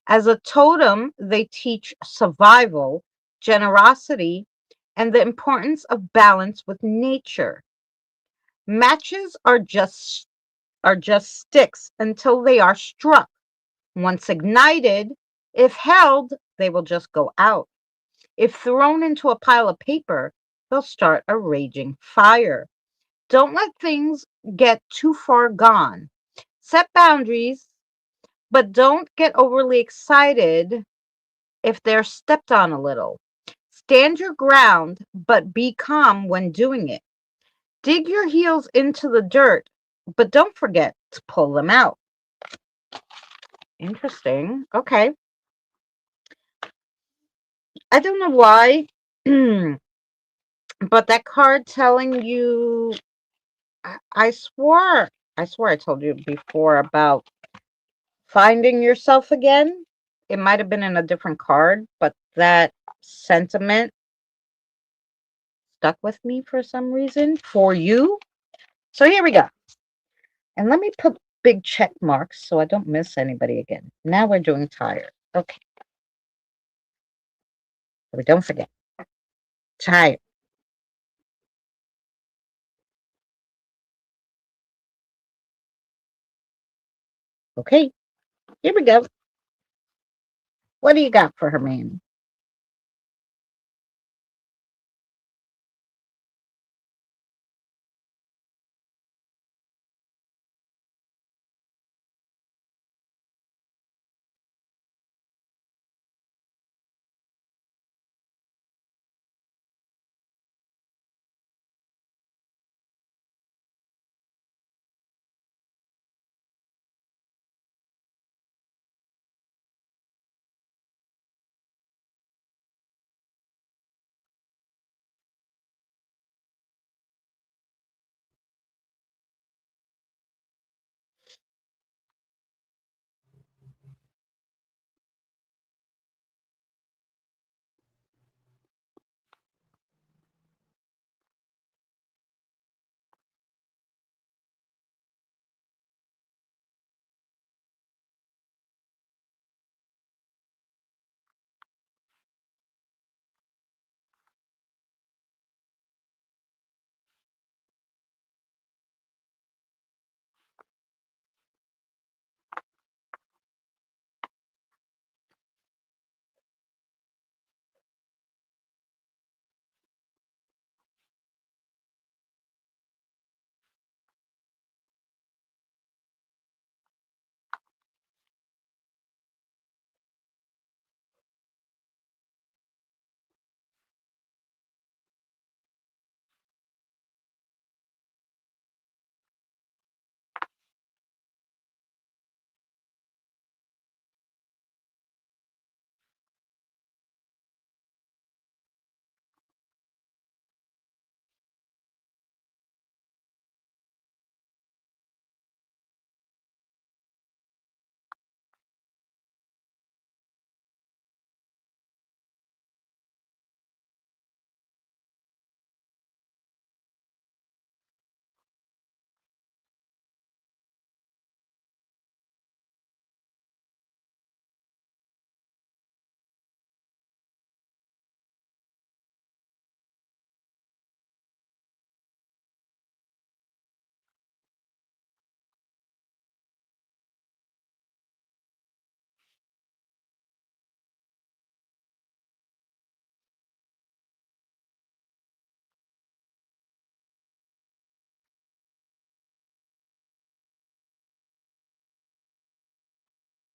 As a totem, they teach survival, generosity, and the importance of balance with nature. Matches are just sticks until they are struck. Once ignited, if held, they will just go out. If thrown into a pile of paper, they'll start a raging fire. Don't let things get too far gone. Set boundaries, but don't get overly excited if they're stepped on a little. Stand your ground, but be calm when doing it. Dig your heels into the dirt, but don't forget to pull them out. Interesting. Okay. I don't know why, but that card telling you, I swore I told you before about finding yourself again. It might have been in a different card, but that sentiment stuck with me for some reason for you. So here we go. And let me put big check marks so I don't miss anybody again. Now we're doing tired. Okay. So we don't forget. Tired. Okay. Here we go. What do you got for Hermione?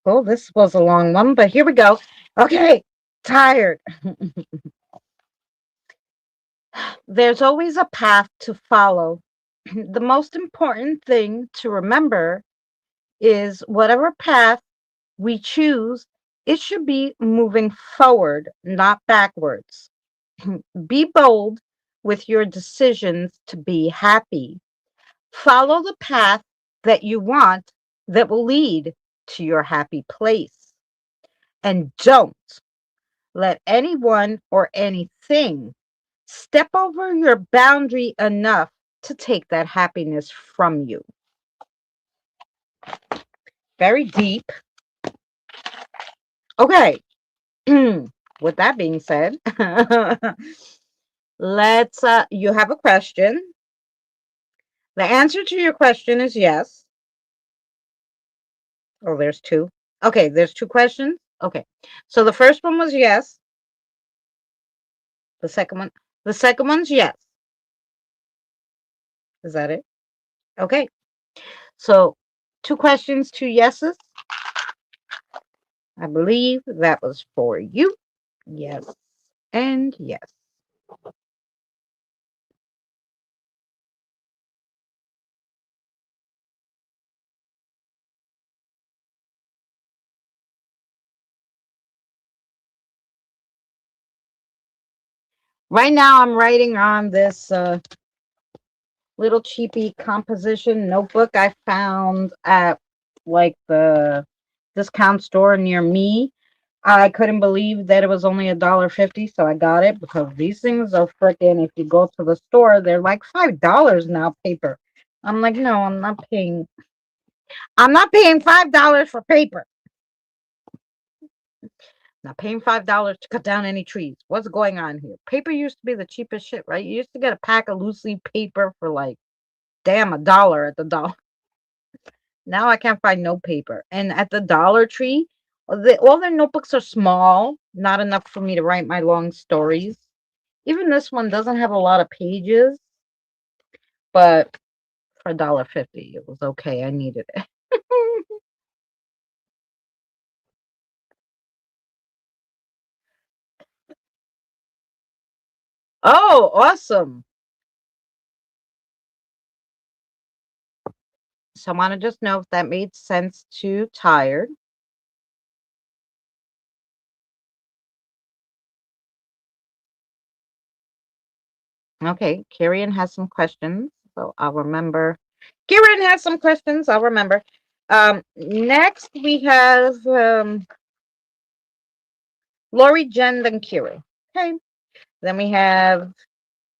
Oh, this was a long one, but here we go. Okay. Tired. There's always a path to follow. The most important thing to remember is whatever path we choose, it should be moving forward, not backwards. Be bold with your decisions to be happy. Follow the path that you want that will lead to your happy place. And don't let anyone or anything step over your boundary enough to take that happiness from you. Very deep. Okay. With that being said, let's you have a question. The answer to your question is yes. Oh, there's two. Okay, there's two questions. Okay. So the first one was yes. The second one's yes. Is that it? Okay. So two questions, two yeses. I believe that was for you. Yes and yes. Right now I'm writing on this little cheapy composition notebook I found at like the discount store near me. I couldn't believe that it was only $1.50, so I got it because these things are freaking. If you go to the store, they're like $5 now, paper. I'm like, no, I'm not paying. I'm not paying $5 for paper. Not paying $5 to cut down any trees. What's going on here? Paper used to be the cheapest shit, right? You used to get a pack of loose leaf paper for like, damn, $1 at the dollar. Now I can't find no paper. And at the Dollar Tree, all their notebooks are small, not enough for me to write my long stories. Even this one doesn't have a lot of pages, but for $1.50, it was okay. I needed it. Oh, awesome. So I want to just know if that made sense to Tired. Okay, Kieran has some questions, so I'll remember. Kieran has some questions, I'll remember. Next we have Lori, Jen, then Kieran. Okay. Then we have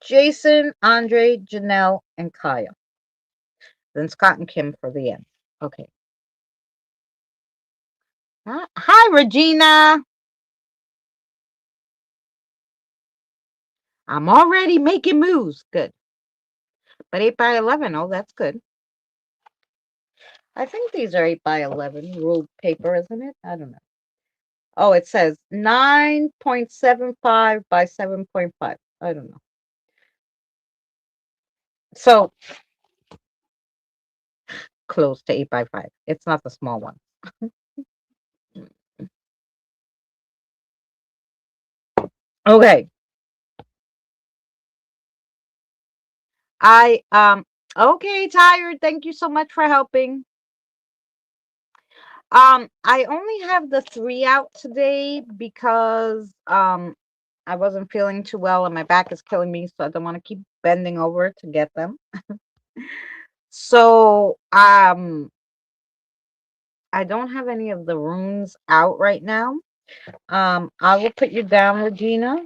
Jason, Andre, Janelle, and Kaya. Then Scott and Kim for the end. Okay. Hi, Regina. I'm already making moves. Good. But 8 by 11. Oh, that's good. I think these are 8 by 11 ruled paper, isn't it? I don't know. Oh, it says 9.75 by 7.5. I don't know. So close to 8 by 5. It's not the small one. Okay. Okay, Tired. Thank you so much for helping. I only have the 3 out today because I wasn't feeling too well and my back is killing me, so I don't want to keep bending over to get them. So I don't have any of the runes out right now. I will put you down, Regina.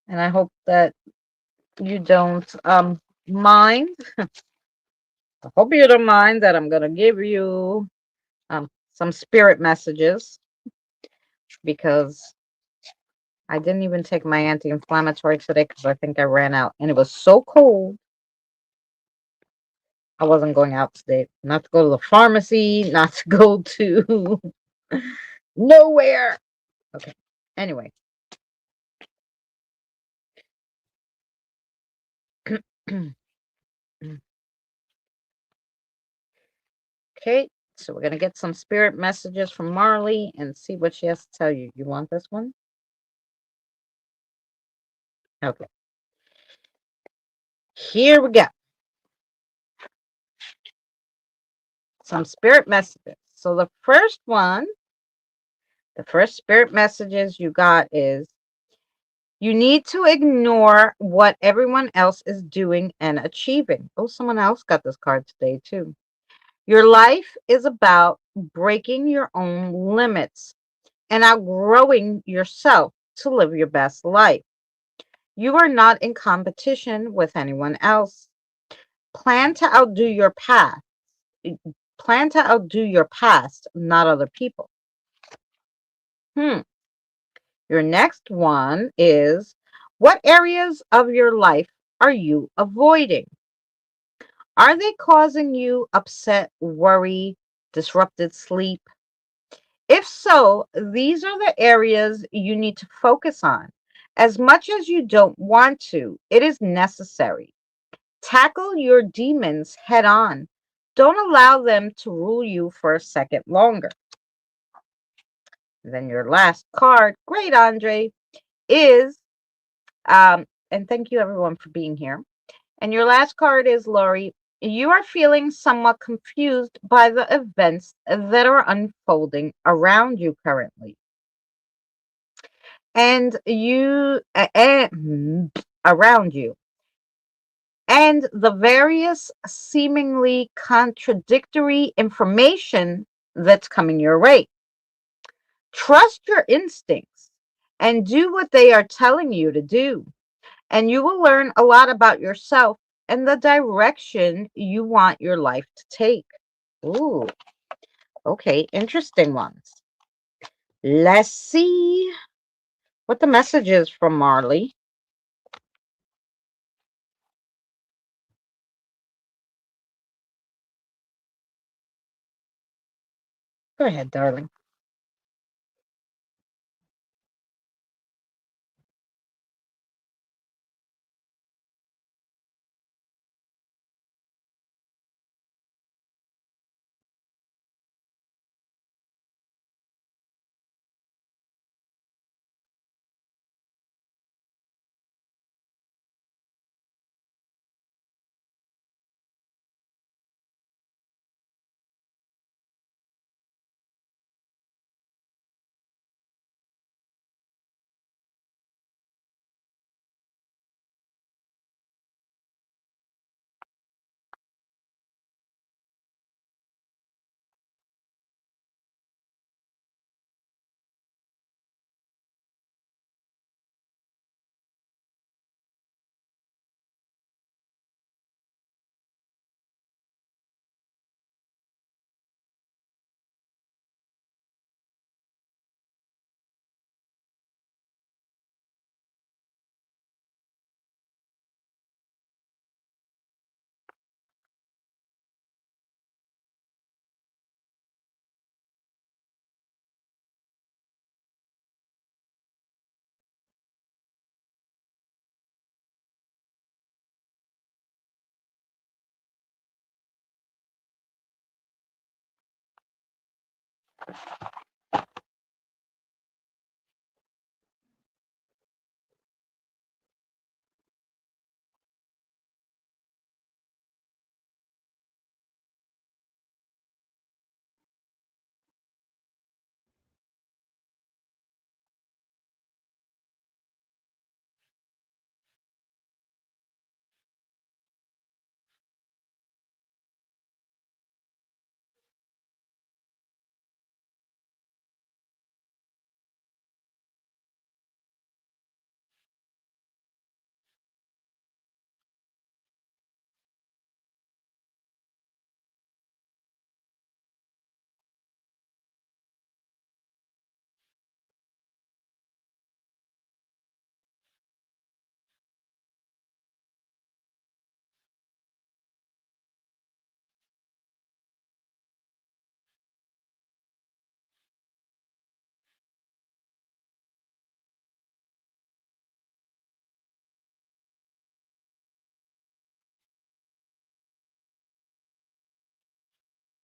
And I hope that you don't mind. I hope you don't mind that I'm gonna give you some spirit messages because I didn't even take my anti-inflammatory today because I think I ran out and it was so cold. I wasn't going out today. Not to go to the pharmacy, not to go to nowhere. Okay. Anyway. Okay. So we're going to get some spirit messages from Marley and see what she has to tell you. You want this one? Okay. Here we go. Some spirit messages. So the first spirit messages you got is you need to ignore what everyone else is doing and achieving. Oh, someone else got this card today too. Your life is about breaking your own limits and outgrowing yourself to live your best life. You are not in competition with anyone else. Plan to outdo your past. Plan to outdo your past, not other people. Your next one is, what areas of your life are you avoiding? Are they causing you upset, worry, disrupted sleep? If so, these are the areas you need to focus on. As much as you don't want to, it is necessary. Tackle your demons head on. Don't allow them to rule you for a second longer. Then your last card, great Andre, is, and thank you everyone for being here. And your last card is, Lori, you are feeling somewhat confused by the events that are unfolding around you currently. And around you. And the various seemingly contradictory information that's coming your way. Trust your instincts and do what they are telling you to do. And you will learn a lot about yourself and the direction you want your life to take. Ooh, okay, interesting ones. Let's see what the message is from Marley. Go ahead, darling.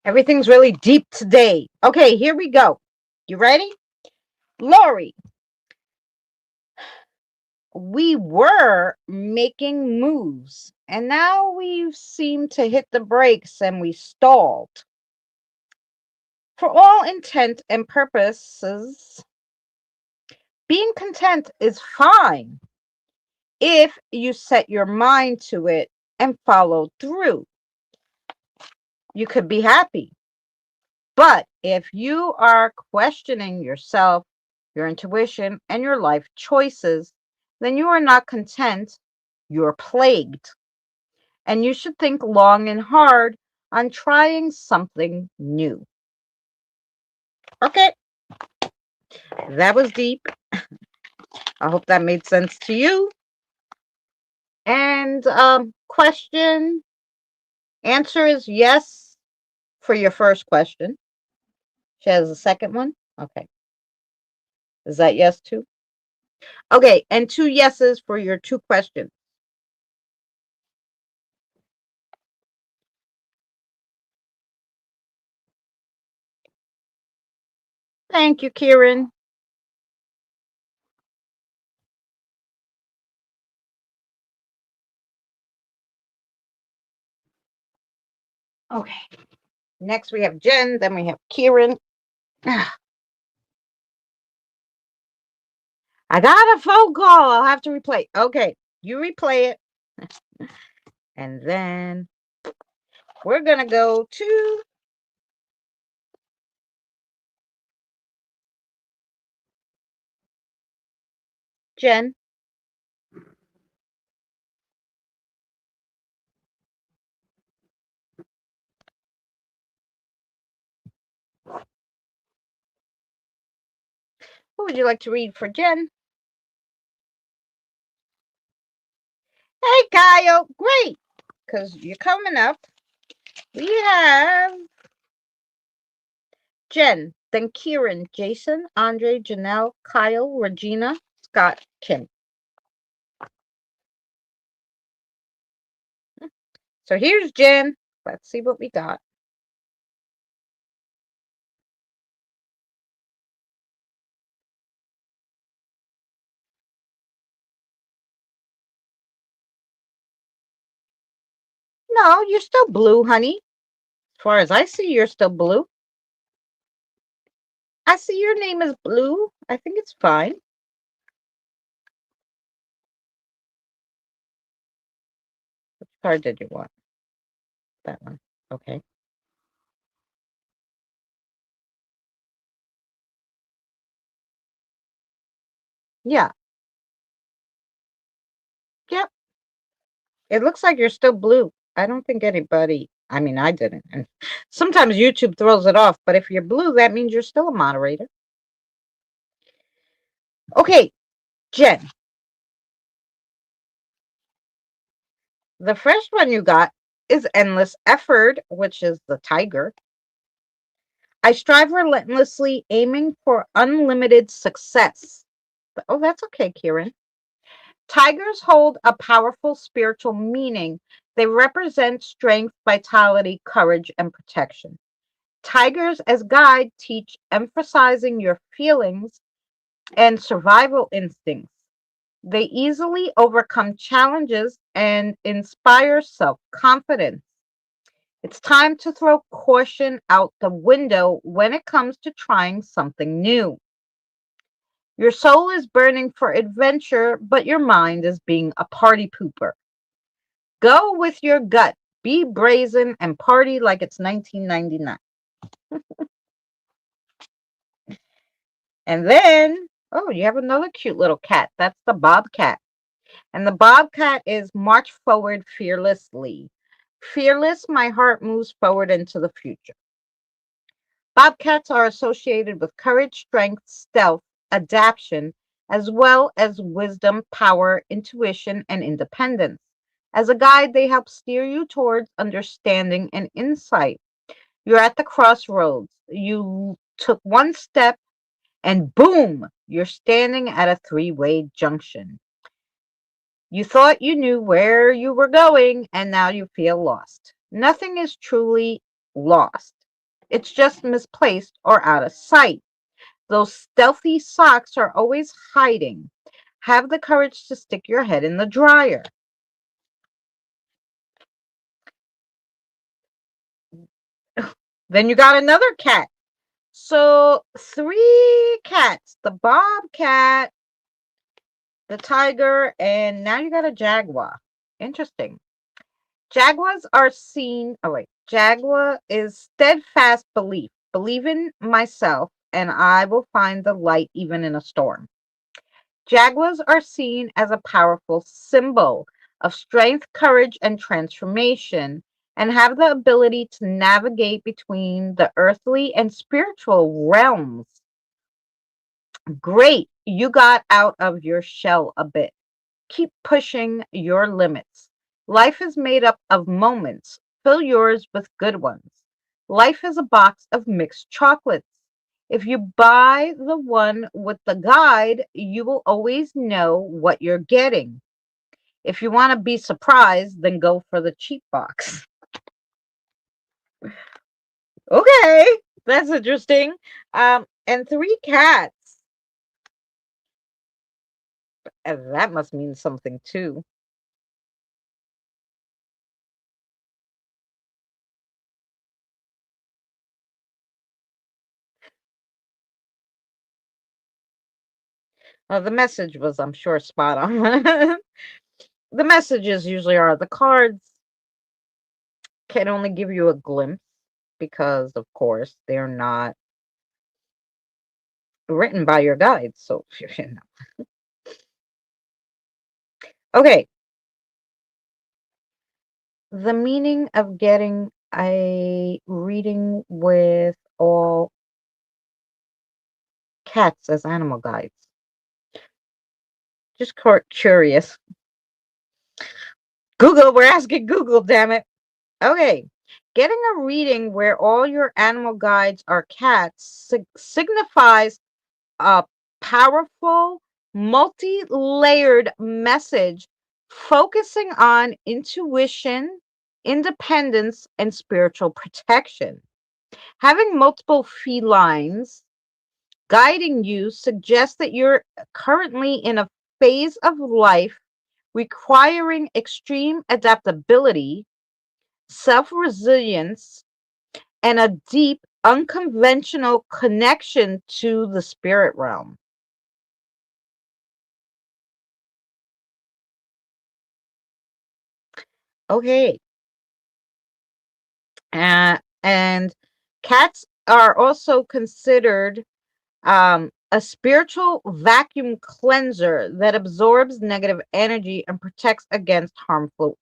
Everything's really deep today. Okay, here we go. You ready? Lori, we were making moves, and now we seem to hit the brakes and we stalled. For all intent and purposes, being content is fine if you set your mind to it and follow through. You could be happy. But if you are questioning yourself, your intuition, and your life choices, then you are not content, you're plagued. And you should think long and hard on trying something new. Okay, that was deep. I hope that made sense to you. And answer is yes for your first question. She has a second one. Okay. Is that yes too? Okay, and 2 yeses for your 2 questions. Thank you, Kieran. Okay. Next we have Jen, then we have Kieran. I got a phone call. I'll have to replay. Okay, you replay it. And then we're going to go to Jen. Who would you like to read for Jen? Hey, Kyle. Great, because you're coming up. We have Jen, then Kieran, Jason, Andre, Janelle, Kyle, Regina, Scott, Kim. So here's Jen. Let's see what we got. No, you're still blue, honey. As far as I see, you're still blue. I see your name is blue. I think it's fine. Which card did you want? That one. Okay. Yeah. Yep. It looks like you're still blue. I don't think anybody, I mean, I didn't. And sometimes YouTube throws it off, but if you're blue, that means you're still a moderator. Okay, Jen. The first one you got is endless effort, which is the tiger. I strive relentlessly, aiming for unlimited success. Oh, that's okay, Kieran. Tigers hold a powerful spiritual meaning. They represent strength, vitality, courage, and protection. Tigers as guide teach emphasizing your feelings and survival instincts. They easily overcome challenges and inspire self-confidence. It's time to throw caution out the window when it comes to trying something new. Your soul is burning for adventure, but your mind is being a party pooper. Go with your gut. Be brazen and party like it's 1999. And then, oh, you have another cute little cat. That's the bobcat. And the bobcat is march forward fearlessly. Fearless, my heart moves forward into the future. Bobcats are associated with courage, strength, stealth, adaptation, as well as wisdom, power, intuition, and independence. As a guide, they help steer you towards understanding and insight. You're at the crossroads. You took one step, and boom, you're standing at a 3-way junction. You thought you knew where you were going, and now you feel lost. Nothing is truly lost. It's just misplaced or out of sight. Those stealthy socks are always hiding. Have the courage to stick your head in the dryer. Then you got another cat. So 3 cats, the bobcat, the tiger, and now you got a jaguar. Interesting. Jaguars are seen, oh wait, Jaguar is steadfast belief. Believe in myself and I will find the light even in a storm. Jaguars are seen as a powerful symbol of strength, courage, and transformation, and have the ability to navigate between the earthly and spiritual realms. Great, you got out of your shell a bit. Keep pushing your limits. Life is made up of moments. Fill yours with good ones. Life is a box of mixed chocolates. If you buy the one with the guide, you will always know what you're getting. If you want to be surprised, then go for the cheap box. Okay, that's interesting. And 3 cats. That must mean something too. The message was, I'm sure, spot on. The messages usually are the cards can only give you a glimpse because, of course, they're not written by your guides. So, you know. Okay. The meaning of getting a reading with all cats as animal guides. Just curious. Google, we're asking Google, damn it. Okay. Getting a reading where all your animal guides are cats signifies a powerful, multi layered message focusing on intuition, independence, and spiritual protection. Having multiple felines guiding you suggests that you're currently in a phase of life requiring extreme adaptability, self resilience, and a deep, unconventional connection to the spirit realm. Okay. And cats are also considered a spiritual vacuum cleanser that absorbs negative energy and protects against harmful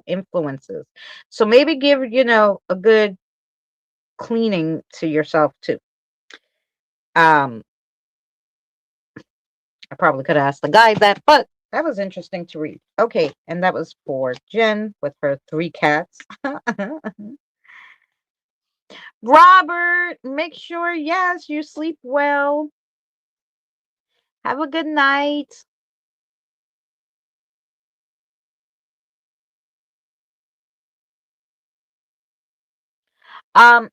influences. So maybe give, a good cleaning to yourself too. Um, I probably could have asked the guy that, but that was interesting to read. Okay, and that was for Jen with her 3 cats. Robert, make sure, yes, you sleep well. Have a good night. Um,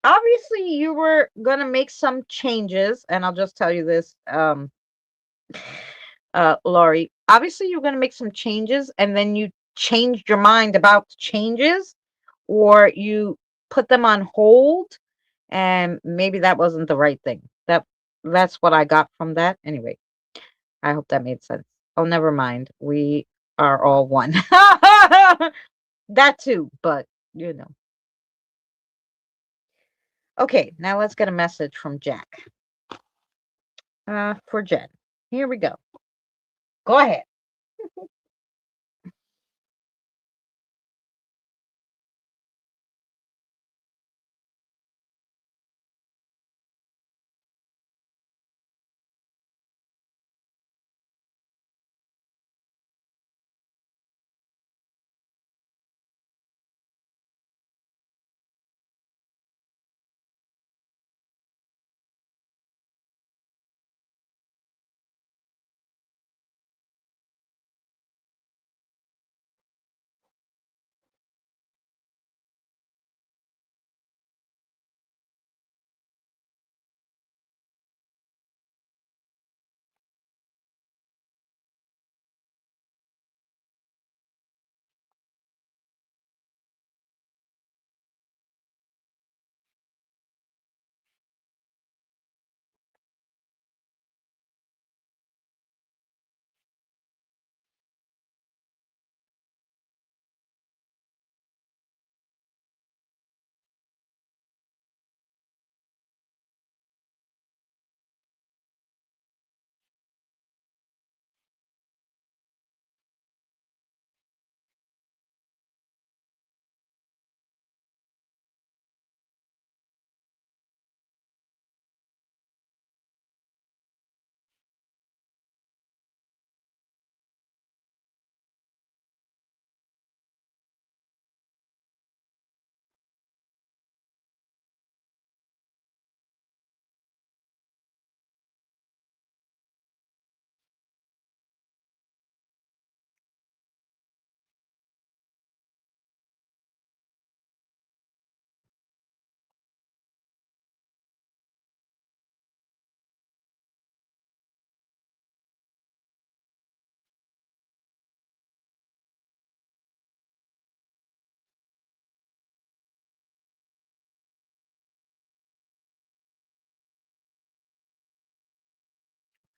Obviously you were gonna make some changes, and I'll just tell you this, Laurie. Obviously you're gonna make some changes, and then you changed your mind about the changes, or you put them on hold, and maybe that wasn't the right thing. That's what I got from that. Anyway, I hope that made sense. Oh, never mind. We are all one. That too, but you know. Okay, now let's get a message from Jack. For Jen. Here we go. Go ahead.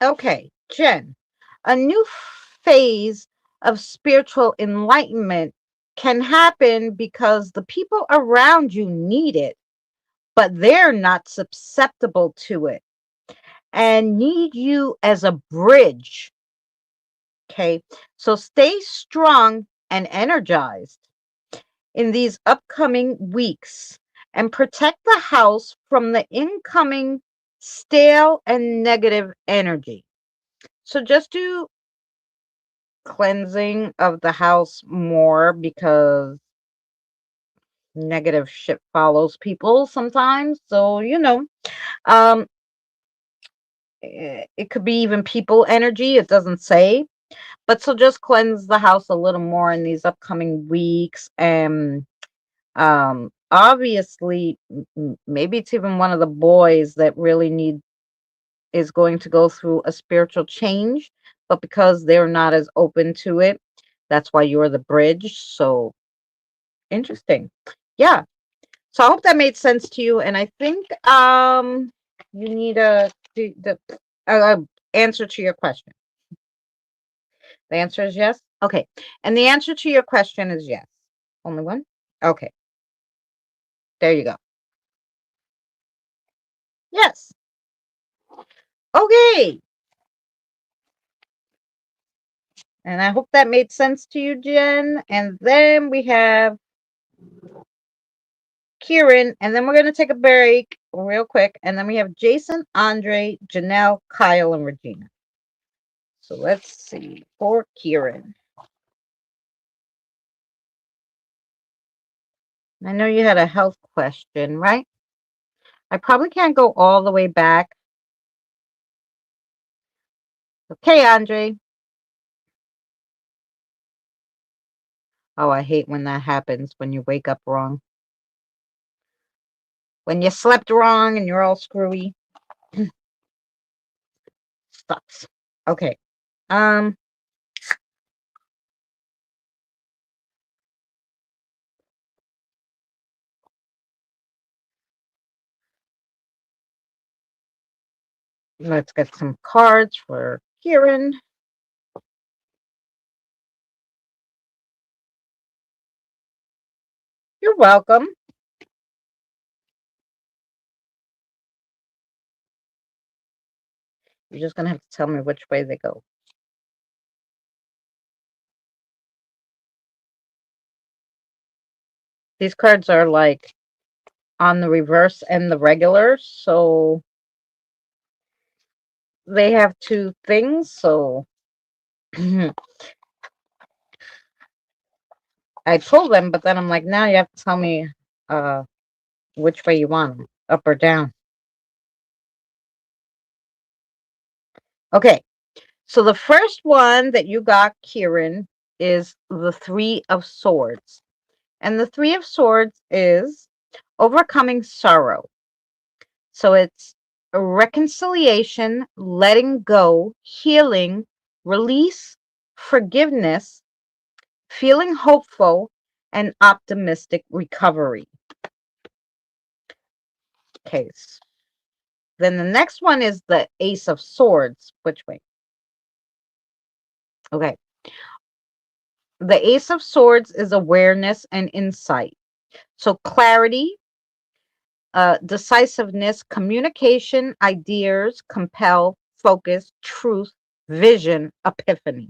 Okay, Jen, a new phase of spiritual enlightenment can happen because the people around you need it, but they're not susceptible to it and need you as a bridge. Okay, so stay strong and energized in these upcoming weeks and protect the house from the incoming stale and negative energy. So just do cleansing of the house more because negative shit follows people sometimes. So, um, it could be even people energy. It doesn't say, but so just cleanse the house a little more in these upcoming weeks. And obviously, maybe it's even one of the boys that really is going to go through a spiritual change, but because they're not as open to it, that's why you're the bridge. So interesting. Yeah. So I hope that made sense to you. And I think you need the uh, answer to your question. The answer is yes. Okay. And the answer to your question is yes. Only one? Okay. There you go. Yes. Okay. And I hope that made sense to you, Jen. And then we have Kieran, and then we're going to take a break real quick. And then we have Jason, Andre, Janelle, Kyle, and Regina. So let's see for Kieran. I know you had a health question, right? I probably can't go all the way back. Okay, Andre. Oh, I hate when that happens, when you wake up wrong. When you slept wrong and you're all screwy. Sucks. Okay. Um, let's get some cards for Kieran. You're welcome. You're just gonna have to tell me which way they go. These cards are like on the reverse and the regular, so they have two things. So I pull them, but then I'm like, now you have to tell me which way you want them, up or down. Okay, so the first one that you got, Kieran, is the Three of Swords. And the Three of Swords is overcoming sorrow. So it's a reconciliation, letting go, healing, release, forgiveness, feeling hopeful, and optimistic recovery. Okay. Then the next one is the Ace of Swords. Which way? Okay. The Ace of Swords is awareness and insight. So clarity, decisiveness, communication, ideas, compel, focus, truth, vision, epiphany.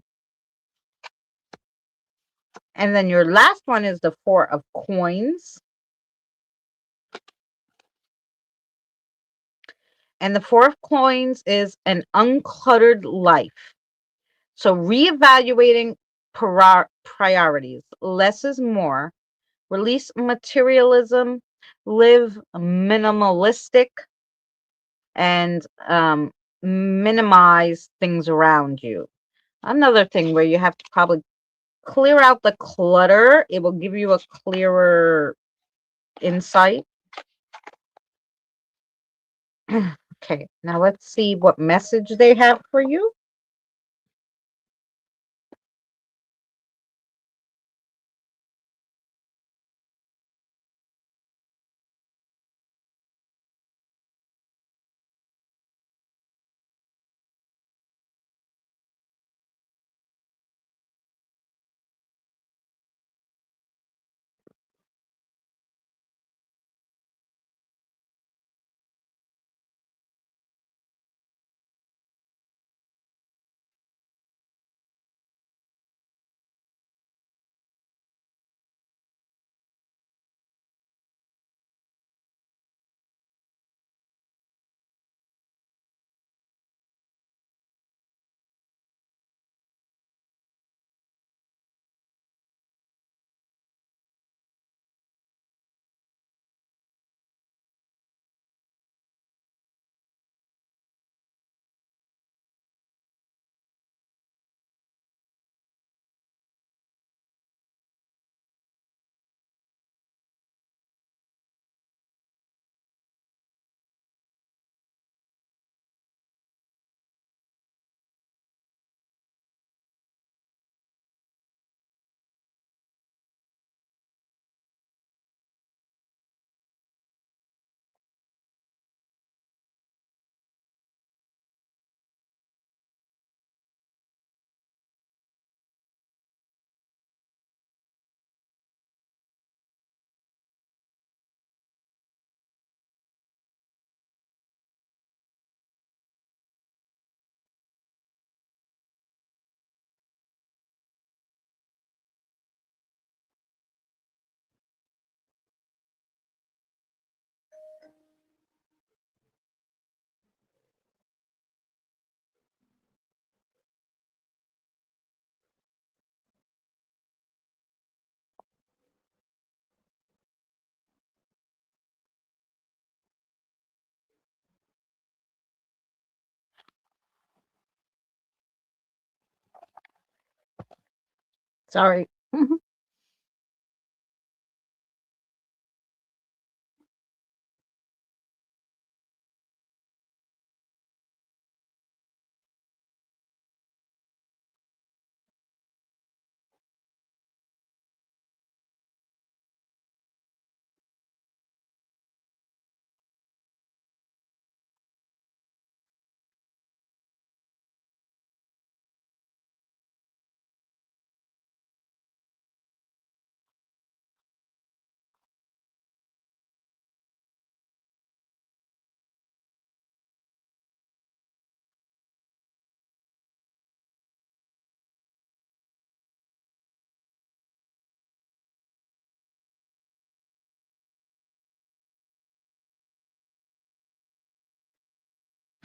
And then your last one is the Four of Coins. And the Four of Coins is an uncluttered life. So reevaluating priorities. Less is more. Release materialism. Live minimalistic. And minimize things around you. Another thing where you have to probably clear out the clutter. It will give you a clearer insight. Okay, now let's see what message they have for you. Sorry.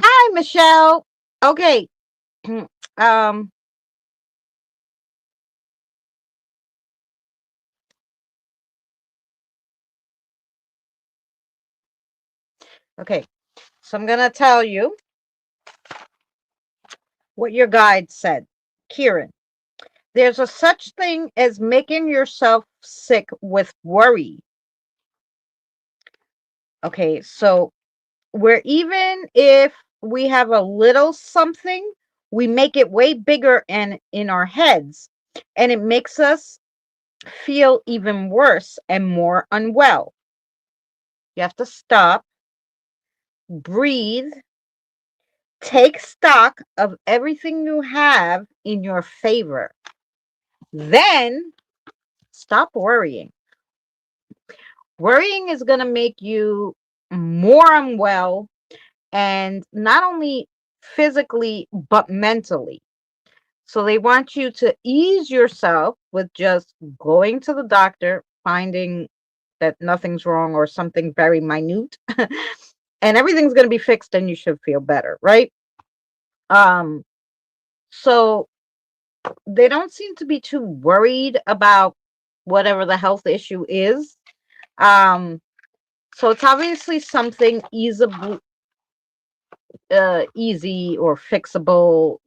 Hi, Michelle. Okay. um. Okay. So I'm gonna tell you what your guide said, Kieran. There's a such thing as making yourself sick with worry. Okay, so where even if we have a little something, we make it way bigger and in our heads, and it makes us feel even worse and more unwell. You have to stop, breathe, take stock of everything you have in your favor. Then stop worrying. Worrying is going to make you more unwell, and not only physically, but mentally. So they want you to ease yourself with just going to the doctor, finding that nothing's wrong or something very minute, and everything's going to be fixed and you should feel better, right? So they don't seem to be too worried about whatever the health issue is. So it's obviously something easy or fixable,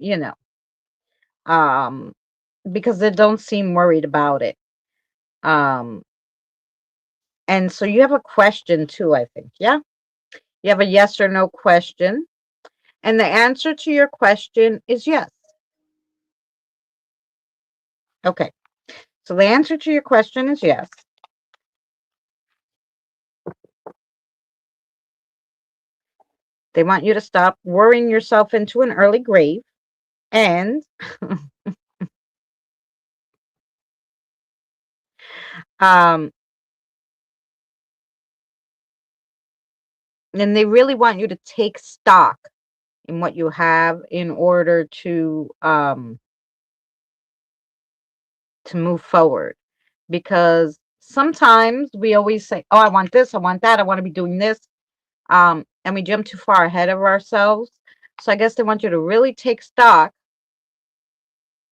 because they don't seem worried about it. And so you have a question too, I think. Yeah. You have a yes or no question. And the answer to your question is yes. Okay. So the answer to your question is yes. They want you to stop worrying yourself into an early grave. And and they really want you to take stock in what you have in order to move forward. Because sometimes we always say, oh, I want this, I want that, I want to be doing this. And we jump too far ahead of ourselves. So I guess they want you to really take stock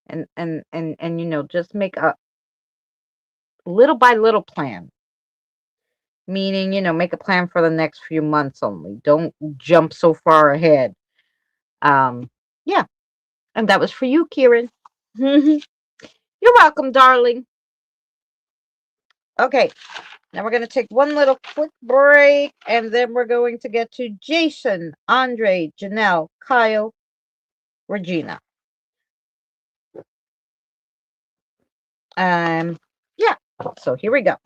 and just make a little by little plan. Meaning, make a plan for the next few months only. Don't jump so far ahead. Yeah. And that was for you, Kieran. You're welcome, darling. Okay. Now we're going to take one little quick break, and then we're going to get to Jason, Andre, Janelle, Kyle, Regina. Yeah. So here we go.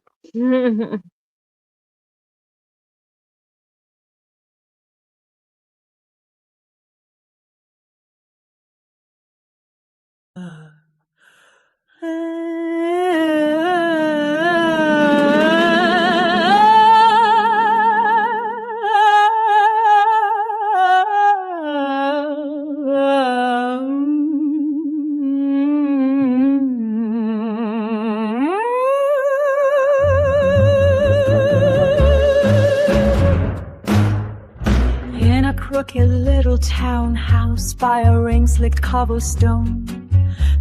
In a crooked little townhouse by a rain-slicked cobblestone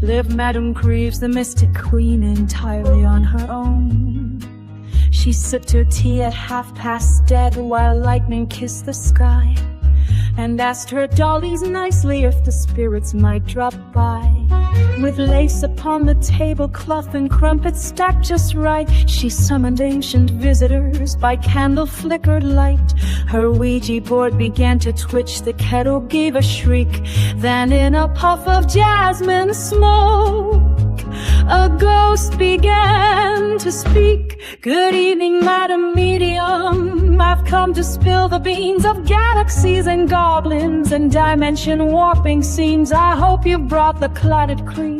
lived Madame Creeves, the mystic queen, entirely on her own. She sipped her tea at dead while lightning kissed the sky, and asked her dollies nicely if the spirits might drop by. With lace upon the tablecloth and crumpets stacked just right, she summoned ancient visitors by candle flickered light. Her Ouija board began to twitch, the kettle gave a shriek. Then in a puff of jasmine smoke, a ghost began to speak. Good evening, Madam Medium. I've come to spill the beans of galaxies and goblins and dimension warping scenes. I hope you brought the clotted cream.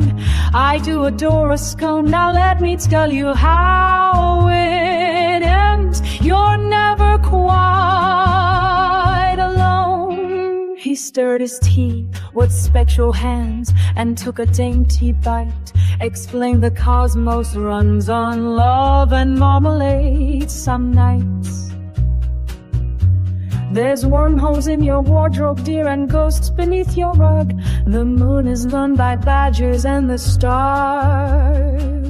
I do adore a scone. Now let me tell you how it ends. You're never quite alone. He stirred his tea with spectral hands and took a dainty bite. Explained the cosmos runs on love and marmalade some nights. There's wormholes in your wardrobe, dear, and ghosts beneath your rug. The moon is run by badgers and the stars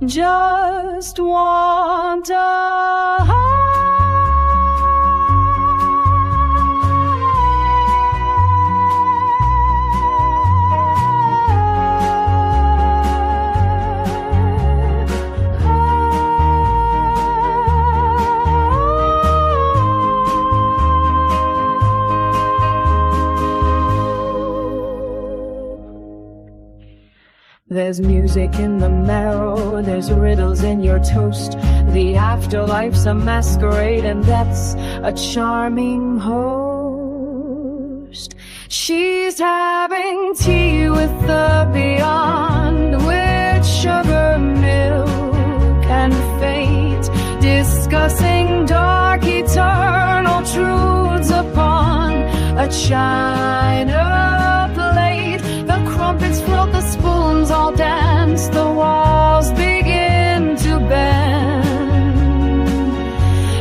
just want a hug. There's music in the marrow, there's riddles in your toast. The afterlife's a masquerade, and that's a charming host. She's having tea with the beyond, with sugar, milk, and fate, discussing dark eternal truths upon a china plate. The crumpets float, the spoons all dance, the walls begin to bend,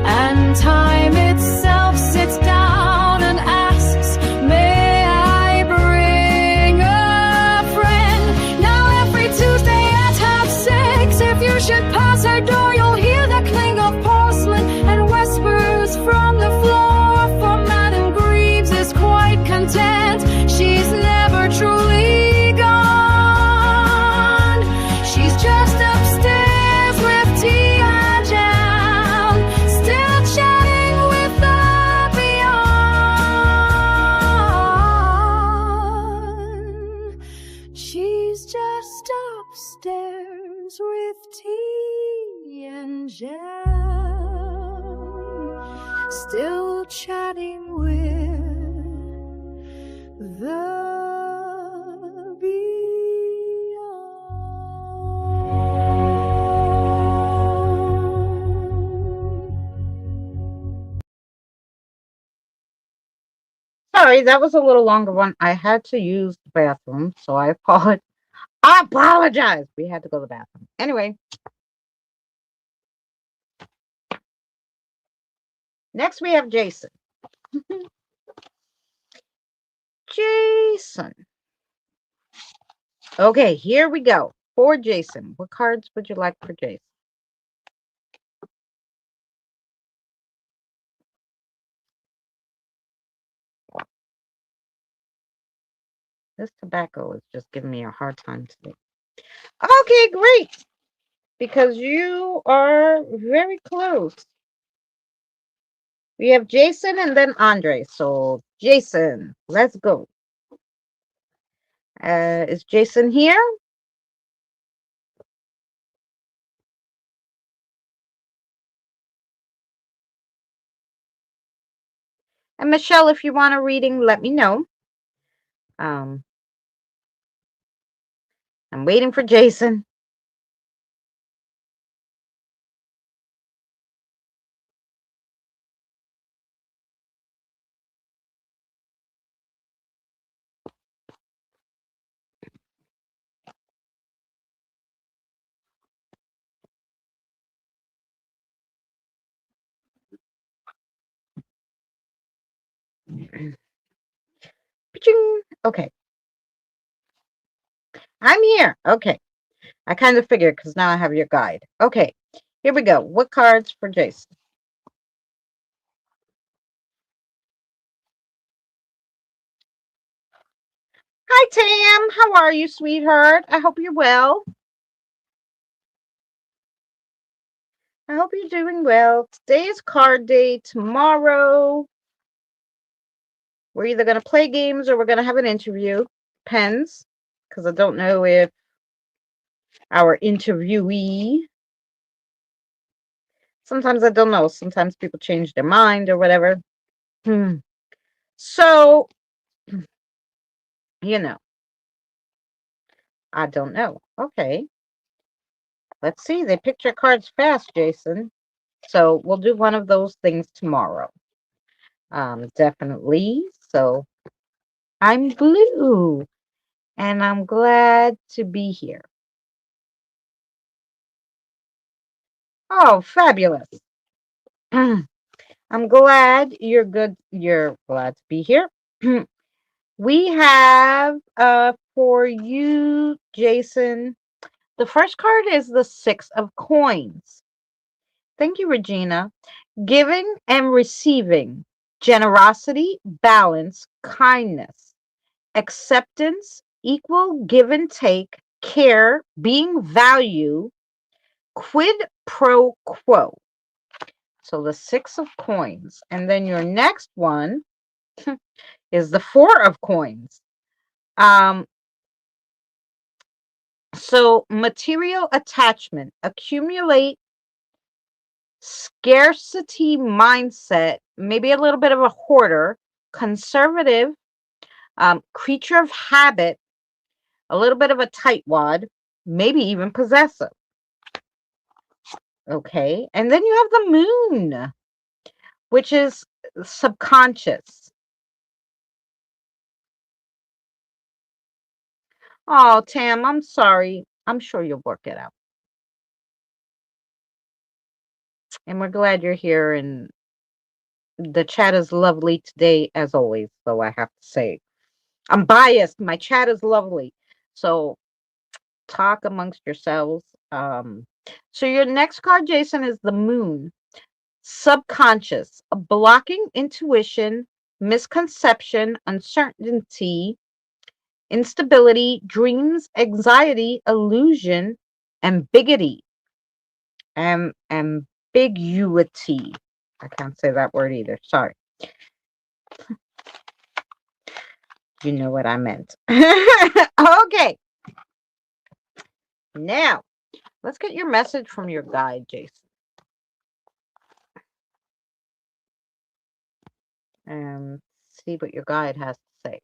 and time itself sits down and asks, may I bring a friend? Now every Tuesday at 6:30, if you should pass her door, you'll hear the cling of porcelain and whispers from the floor, for Madame Greaves is quite content. She's never truly gone. She's just upstairs with tea and jam, still chatting with the beyond. She's just upstairs with tea and jam, still chatting with the Sorry, that was a little longer one. I had to use the bathroom, so I apologize. We had to go to the bathroom. Anyway. Next we have Jason. Jason. Okay, here we go. For Jason. What cards would you like for Jason? This tobacco is just giving me a hard time today. Okay, great. Because you are very close. We have Jason and then Andre. So, Jason, let's go. Is Jason here? And Michelle, if you want a reading, let me know. I'm waiting for Jason. Okay. I'm here. Okay. I kind of figured because now I have your guide. Okay. Here we go. What cards for Jason? Hi, Tam. How are you, sweetheart? I hope you're well. I hope you're doing well. Today is card day. Tomorrow, we're either going to play games or we're going to have an interview. Depends, because I don't know if our interviewee, sometimes I don't know. Sometimes people change their mind or whatever. So, you know, I don't know. Okay. Let's see. They picked your cards fast, Jason. So we'll do one of those things tomorrow. Definitely. So I'm Blue, and I'm glad to be here. Oh, fabulous. I'm glad you're good. You're glad to be here. We have for you, Jason, the first card is the Six of Coins. Thank you, Regina. Giving and receiving, generosity, balance, kindness, acceptance, equal give and take, care, being value, quid pro quo. So the Six of Coins. And then your next one is the Four of Coins. So material attachment, accumulate, scarcity mindset, maybe a little bit of a hoarder, conservative, creature of habit, a little bit of a tightwad, maybe even possessive. Okay. And then you have the moon, which is subconscious. Oh, Tam, I'm sorry. I'm sure you'll work it out. And we're glad you're here. And the chat is lovely today, as always. So I have to say, I'm biased. My chat is lovely. So talk amongst yourselves. So your next card, Jason, is the moon. Subconscious, blocking intuition, misconception, uncertainty, instability, dreams, anxiety, illusion, ambiguity. Ambiguity. I can't say that word either. Sorry. You know what I meant. Okay. Now, let's get your message from your guide, Jason. And see what your guide has to say.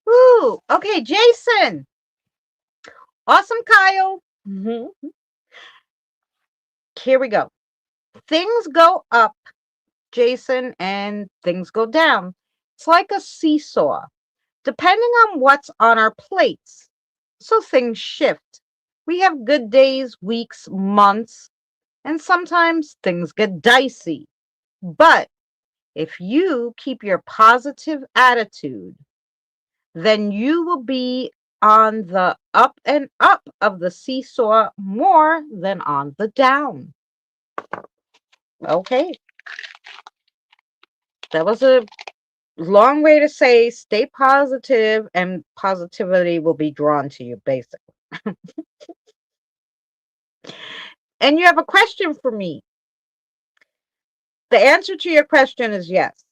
Ooh, okay, Jason. Awesome, Kyle. Here we go. Things go up Jason, and things go down. It's like a seesaw, depending on what's on our plates. So things shift. We have good days, weeks, months, and sometimes things get dicey. But if you keep your positive attitude, then you will be on the up and up of the seesaw more than on the down. Okay, that was a long way to say stay positive and positivity will be drawn to you, basically. And you have a question for me. The answer to your question is yes.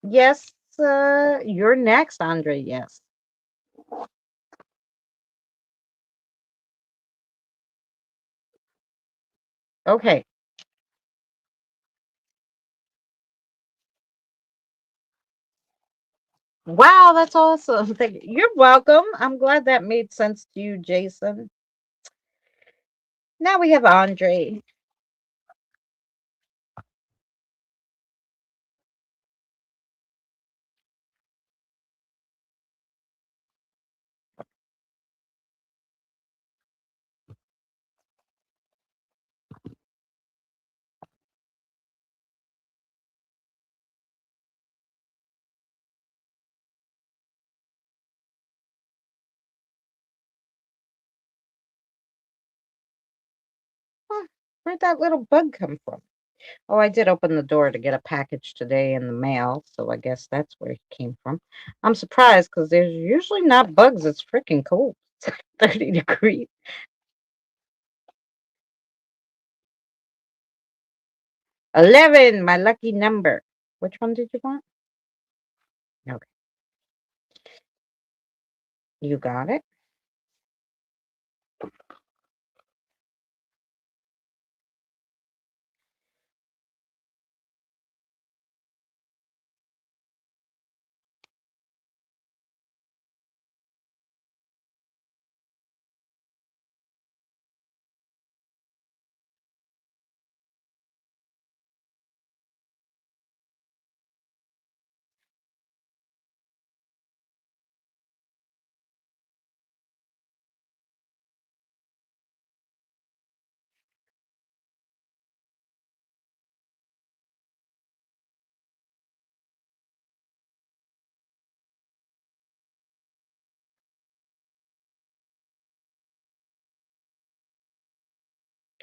Yes, you're next, Andre. Yes. Okay. Wow, that's awesome. Thank you. You're welcome. I'm glad that made sense to you, Jason. Now we have Andre. Huh, where'd that little bug come from? Oh, I did open the door to get a package today in the mail, so I guess that's where he came from. I'm surprised because there's usually not bugs. It's freaking cold. It's like 30 degrees. 11, my lucky number. Which one did you want? Okay, you got it.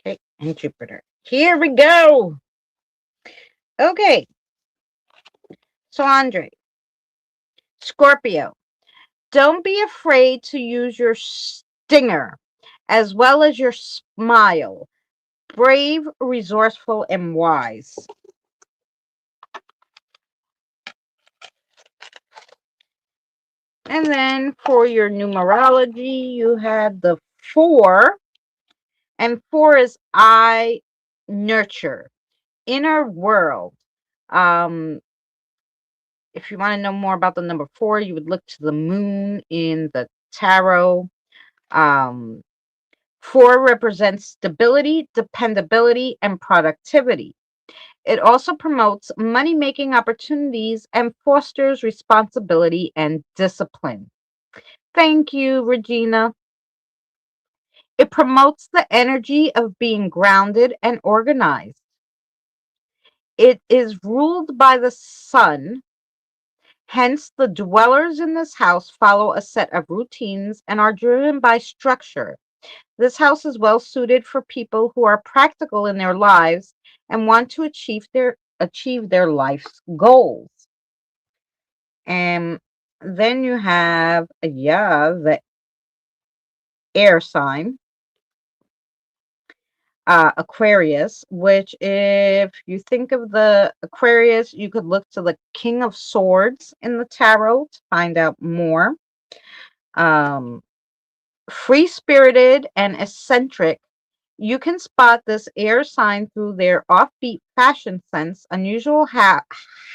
Okay, and Jupiter. Here we go. Okay, so Andre, Scorpio, don't be afraid to use your stinger as well as your smile. Brave, resourceful, and wise. And then for your numerology, you had the 4, and 4 is I nurture, inner world. Um, if you want to know more about the number 4, you would look to the moon in the tarot. Um, 4 represents stability, dependability, and productivity. It also promotes money making opportunities and fosters responsibility and discipline. Thank you, Regina. It promotes the energy of being grounded and organized. It is ruled by the sun. Hence, the dwellers in this house follow a set of routines and are driven by structure. This house is well suited for people who are practical in their lives and want to achieve their life's goals. And then you have, yeah, the air sign, Aquarius, which if you think of the Aquarius, you could look to the King of Swords in the tarot to find out more. Um, Free-spirited and eccentric, you can spot this air sign through their offbeat fashion sense, unusual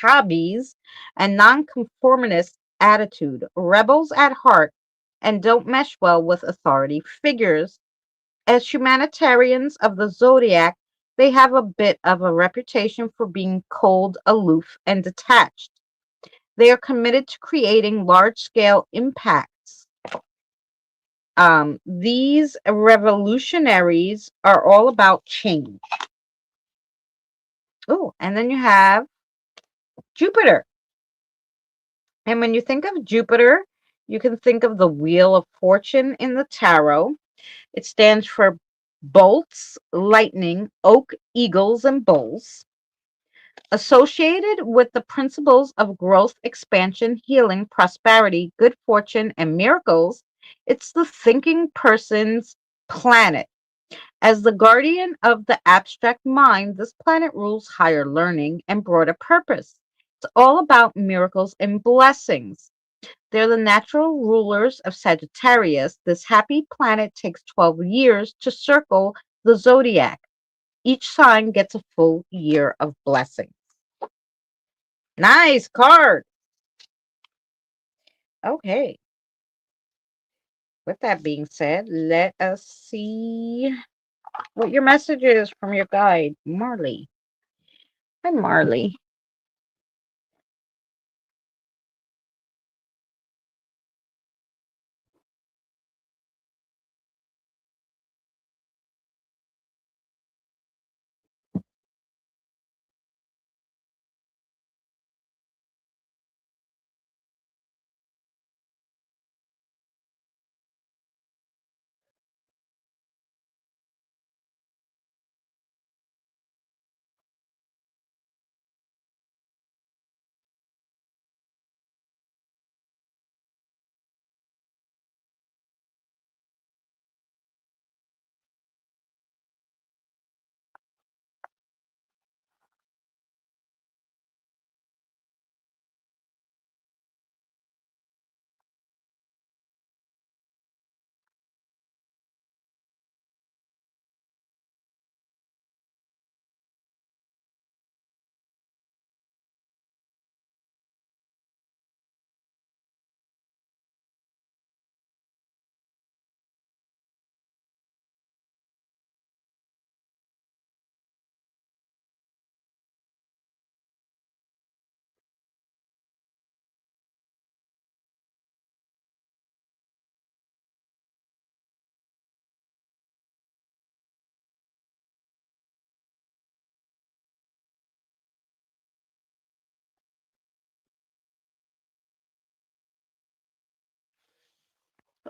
hobbies, and nonconformist attitude. Rebels at heart and don't mesh well with authority figures. As humanitarians of the zodiac, they have a bit of a reputation for being cold, aloof, and detached. They are committed to creating large scale impacts. These revolutionaries are all about change. Oh, and then you have Jupiter. And when you think of Jupiter, you can think of the Wheel of Fortune in the tarot. It stands for bolts, lightning, oak, eagles, and bulls. Associated with the principles of growth, expansion, healing, prosperity, good fortune, and miracles, it's the thinking person's planet. As the guardian of the abstract mind, this planet rules higher learning and broader purpose. It's all about miracles and blessings. They're the natural rulers of Sagittarius. This happy planet takes 12 years to circle the zodiac. Each sign gets a full year of blessings. Nice card. Okay. With that being said, let us see what your message is from your guide, Marley. Hi, Marley.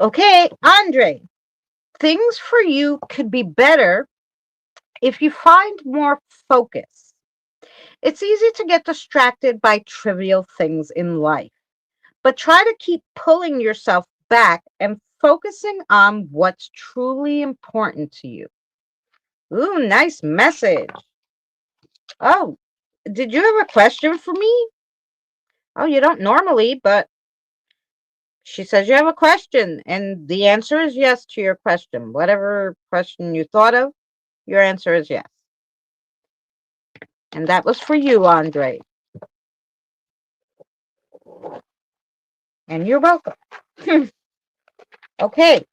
Okay, Andre, things for you could be better if you find more focus. It's easy to get distracted by trivial things in life, but try to keep pulling yourself back and focusing on what's truly important to you. Ooh, nice message. Oh, did you have a question for me? Oh, you don't normally, but she says you have a question, and the answer is yes to your question. Whatever question you thought of, your answer is yes. And that was for you, Andre. And you're welcome. Okay.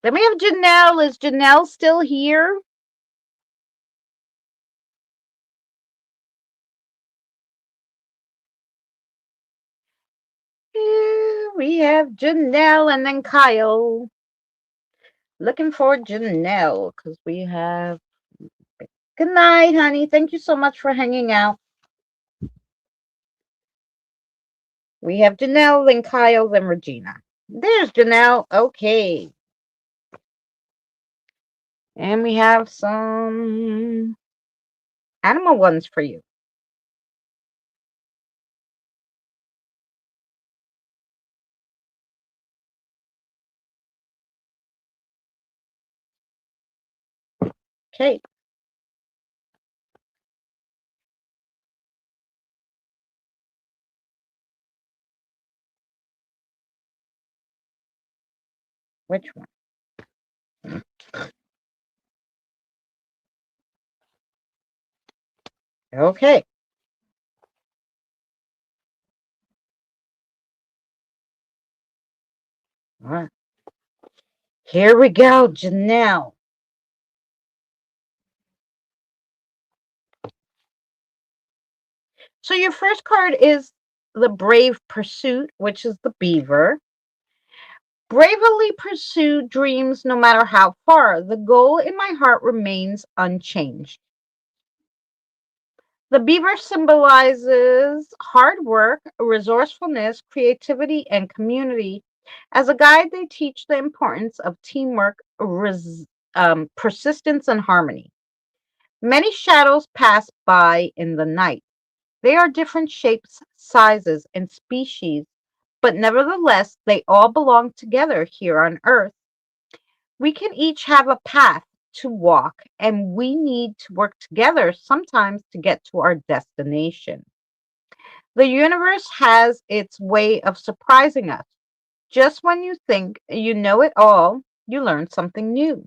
Let me have Janelle. Is Janelle still here? Here we have Janelle and then Kyle. Looking for Janelle because we have. Good night, honey. Thank you so much for hanging out. We have Janelle, then Kyle, then Regina. There's Janelle. Okay. And we have some animal ones for you. Okay. Which one? Okay. All right. Here we go, Janelle. So your first card is the Brave Pursuit, which is the beaver. Bravely pursue dreams no matter how far. The goal in my heart remains unchanged. The beaver symbolizes hard work, resourcefulness, creativity, and community. As a guide, they teach the importance of teamwork, persistence, and harmony. Many shadows pass by in the night. They are different shapes, sizes, and species, but nevertheless, they all belong together here on Earth. We can each have a path to walk, and we need to work together sometimes to get to our destination. The universe has its way of surprising us. Just when you think you know it all, you learn something new.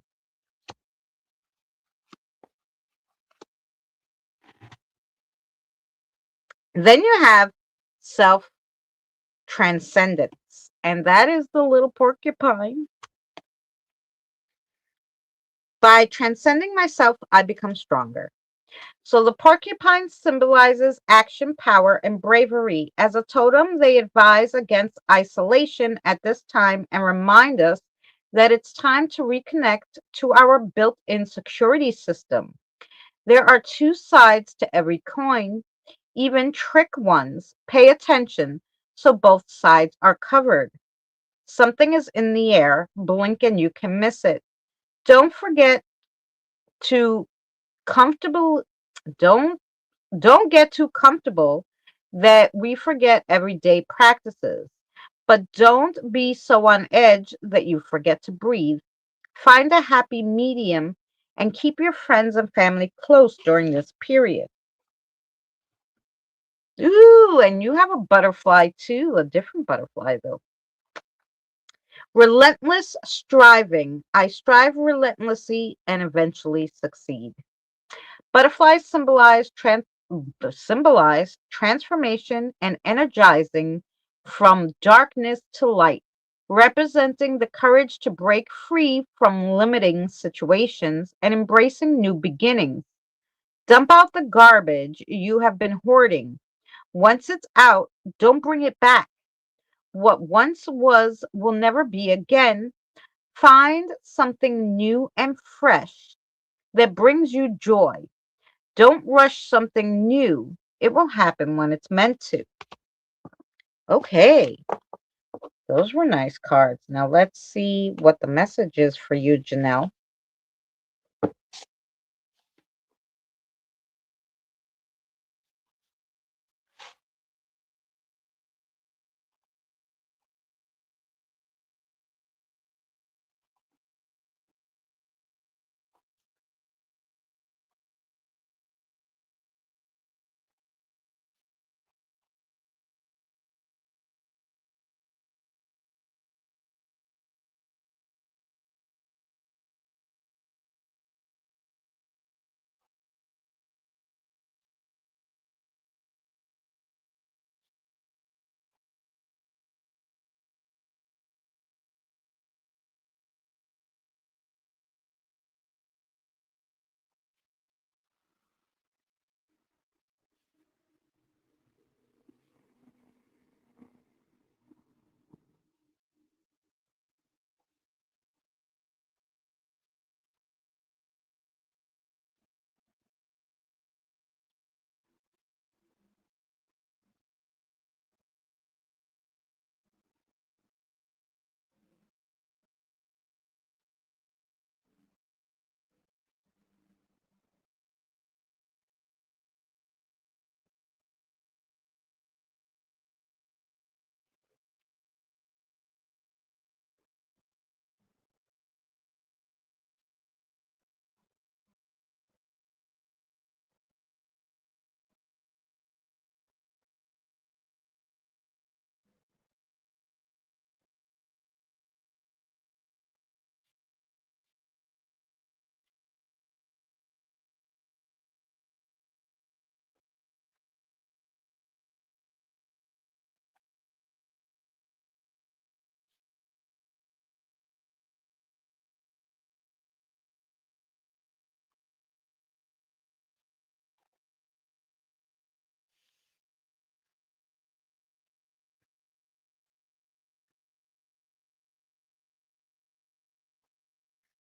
Then you have self transcendence, and that is the little porcupine. By transcending myself, I become stronger. So the porcupine symbolizes action, power, and bravery. As a totem, they advise against isolation at this time and remind us that it's time to reconnect to our built in security system. There are two sides to every coin, even trick ones. Pay attention so both sides are covered. Something is in the air, blink and you can miss it. Don't forget to comfortable don't don't get too comfortable that we forget everyday practices. But don't be so on edge that you forget to breathe. Find a happy medium and keep your friends and family close during this period. Ooh, and you have a butterfly too, a different butterfly though. Relentless striving. I strive relentlessly and eventually succeed. Butterflies symbolize transformation and energizing from darkness to light, representing the courage to break free from limiting situations and embracing new beginnings. Dump out the garbage you have been hoarding. Once it's out, don't bring it back. What once was will never be again. Find something new and fresh that brings you joy. Don't rush something new. It will happen when it's meant to. Okay, those were nice cards. Now let's see what the message is for you, Janelle.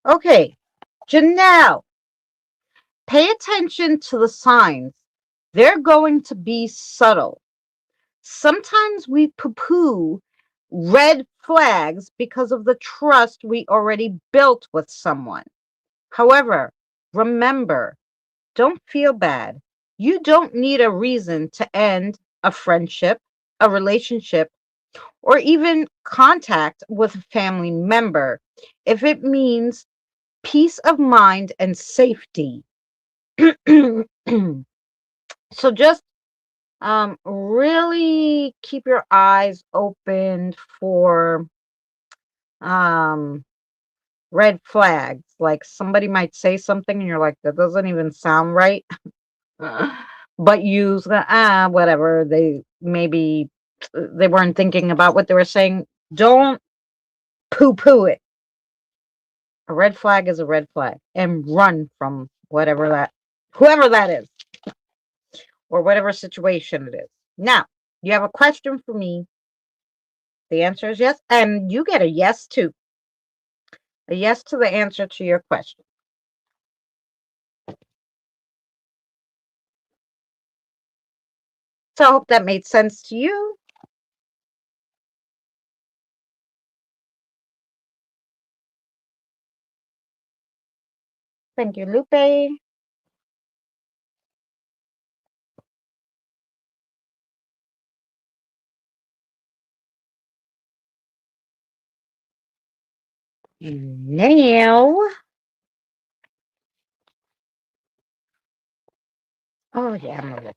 Okay, Janelle, pay attention to the signs. They're going to be subtle. Sometimes we poo-poo red flags because of the trust we already built with someone. However, remember, don't feel bad. You don't need a reason to end a friendship, a relationship, or even contact with a family member if it means peace of mind and safety. So just really keep your eyes open for um, red flags. Like somebody might say something and you're like, that doesn't even sound right. But use the whatever. They maybe they weren't thinking about what they were saying. Don't poo-poo it. A red flag is a red flag, and run from whoever that is, or whatever situation it is. Now, you have a question for me. The answer is yes, and you get a yes too. A yes to the answer to your question. So I hope that made sense to you. Thank you, Lupe. Now, oh yeah, I'm gonna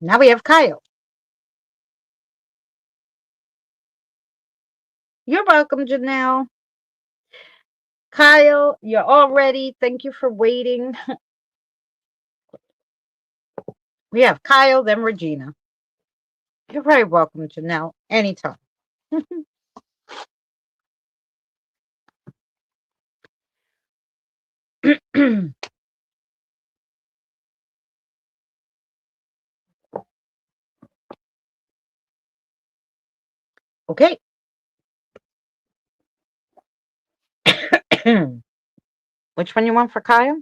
now we have Kyle. You're welcome, Janelle. Kyle, you're all ready. Thank you for waiting. We have Kyle, then Regina. You're very welcome, Janelle. Anytime. Okay. Which one you want for Kyle?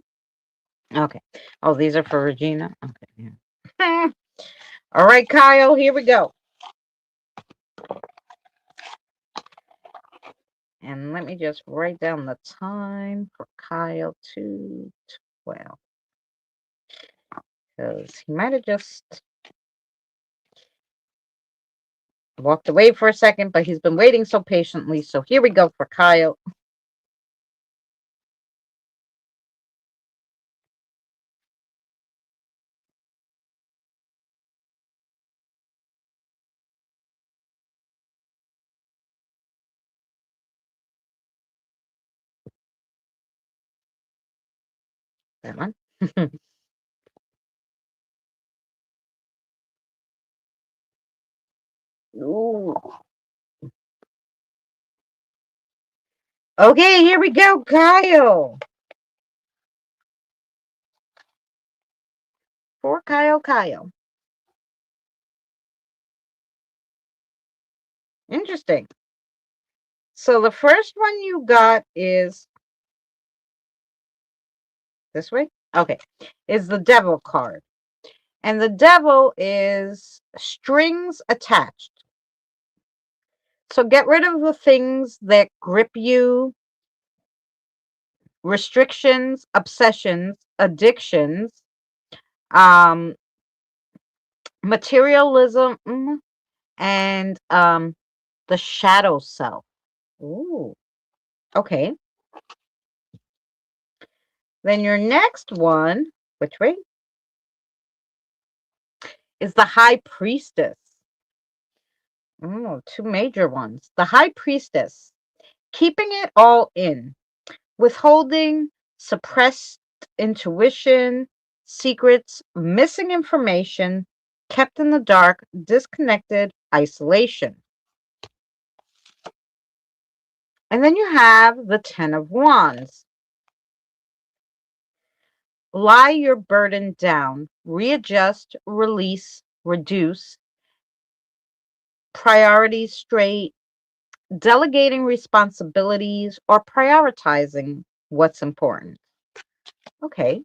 Okay. Oh, these are for Regina. Okay. Yeah. All right, Kyle, here we go. And let me just write down the time for Kyle 2:12. Because he might have just walked away for a second, but he's been waiting so patiently. So here we go for Kyle. That one. Ooh. Okay, here we go, Kyle. For Kyle. Interesting. So the first one you got is this way? Okay. Is the devil card. And the devil is strings attached. So get rid of the things that grip you, restrictions, obsessions, addictions, um, materialism, and the shadow self. Ooh, okay. Then your next one, which way? Is the high priestess. Oh, two major ones. The high priestess, keeping it all in, withholding, suppressed intuition, secrets, missing information, kept in the dark, disconnected, isolation. And then you have the Ten of Wands. Lie your burden down, readjust, release, reduce, priorities straight, delegating responsibilities, or prioritizing what's important. Okay,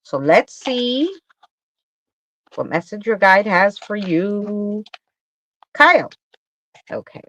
so let's see what message your guide has for you, Kyle. Okay.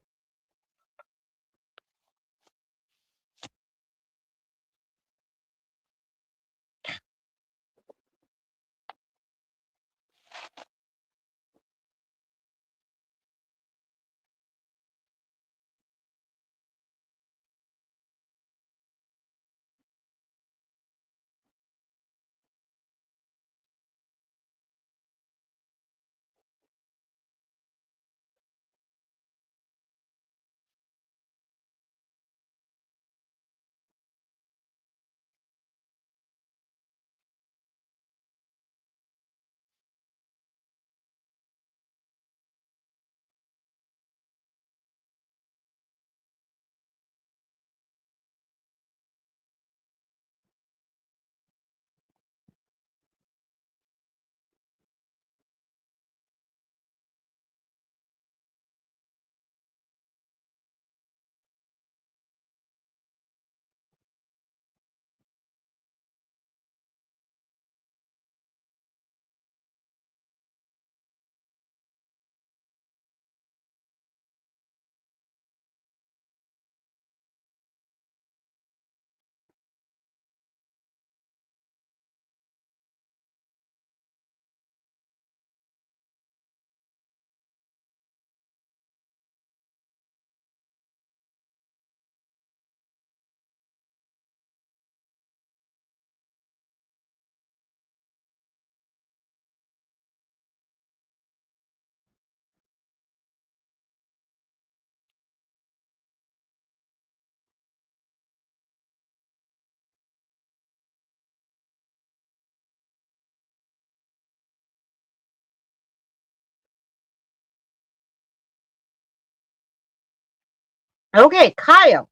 Okay, Kyle,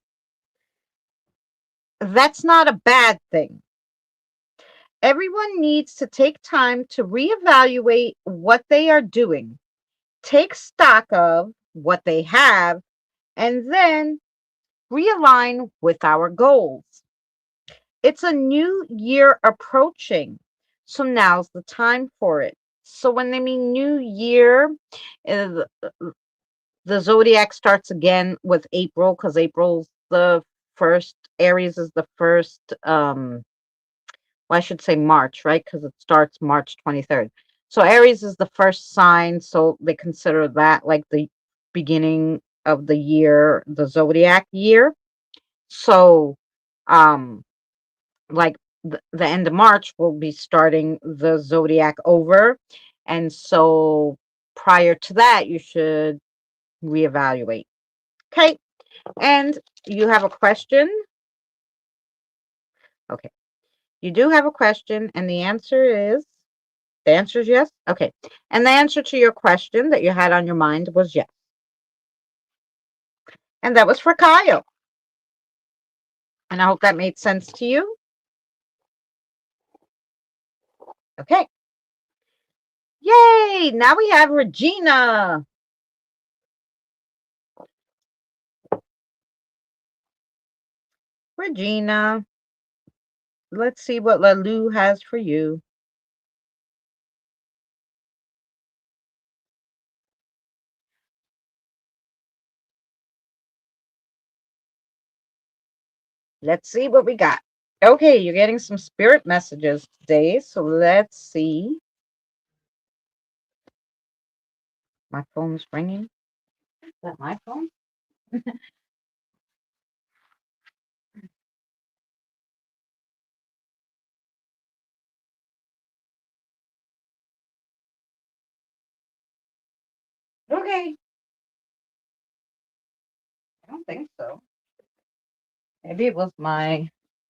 that's not a bad thing. Everyone needs to take time to reevaluate what they are doing, take stock of what they have, and then realign with our goals. It's a new year approaching, so now's the time for it. So when they mean new year, uh, the zodiac starts again with April because April's the first, Aries is the first, well, I should say March, right? Because it starts March 23rd. So Aries is the first sign, so they consider that like the beginning of the year, the zodiac year. So, um, like the end of March, we'll be starting the zodiac over. And so prior to that, you should reevaluate. Okay. And you have a question? Okay. You do have a question, and the answer is yes. Okay. And the answer to your question that you had on your mind was yes. And that was for Kyle. And I hope that made sense to you. Okay. Yay! Now we have Regina. Regina, let's see what Lalu has for you. Let's see what we got. Okay, you're getting some spirit messages today, so let's see. My phone's ringing. Is that my phone? Okay. I don't think so. Maybe it was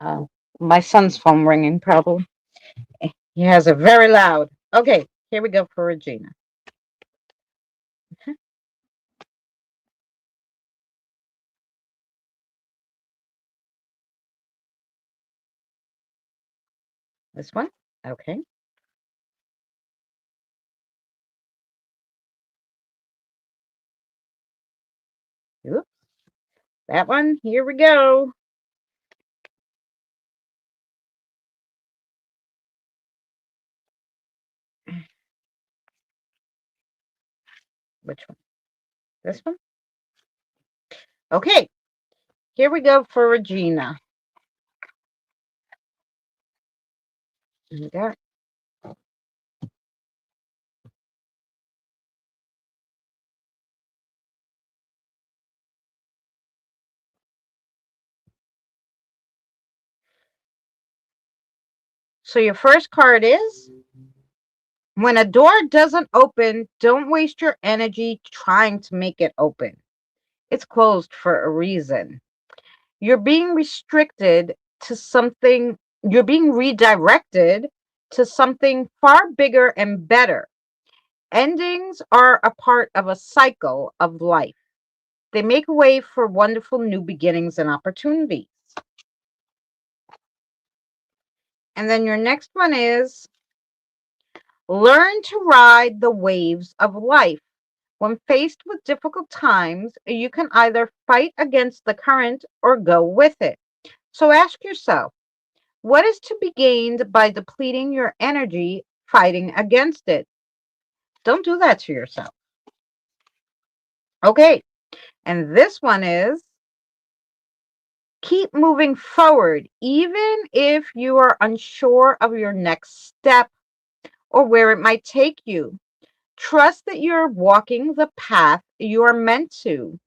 uh, my son's phone ringing, probably. He has it very loud. Okay, here we go for Regina. This one? Okay. That one, here we go. Which one? This one? Okay, here we go for Regina. Okay. So your first card is, when a door doesn't open, don't waste your energy trying to make it open. It's closed for a reason. You're being restricted to something, you're being redirected to something far bigger and better. Endings are a part of a cycle of life. They make way for wonderful new beginnings and opportunities. And then your next one is, learn to ride the waves of life. When faced with difficult times, you can either fight against the current or go with it. So ask yourself, what is to be gained by depleting your energy fighting against it? Don't do that to yourself. Okay, and this one is, keep moving forward, even if you are unsure of your next step or where it might take you. Trust that you're walking the path you are meant to.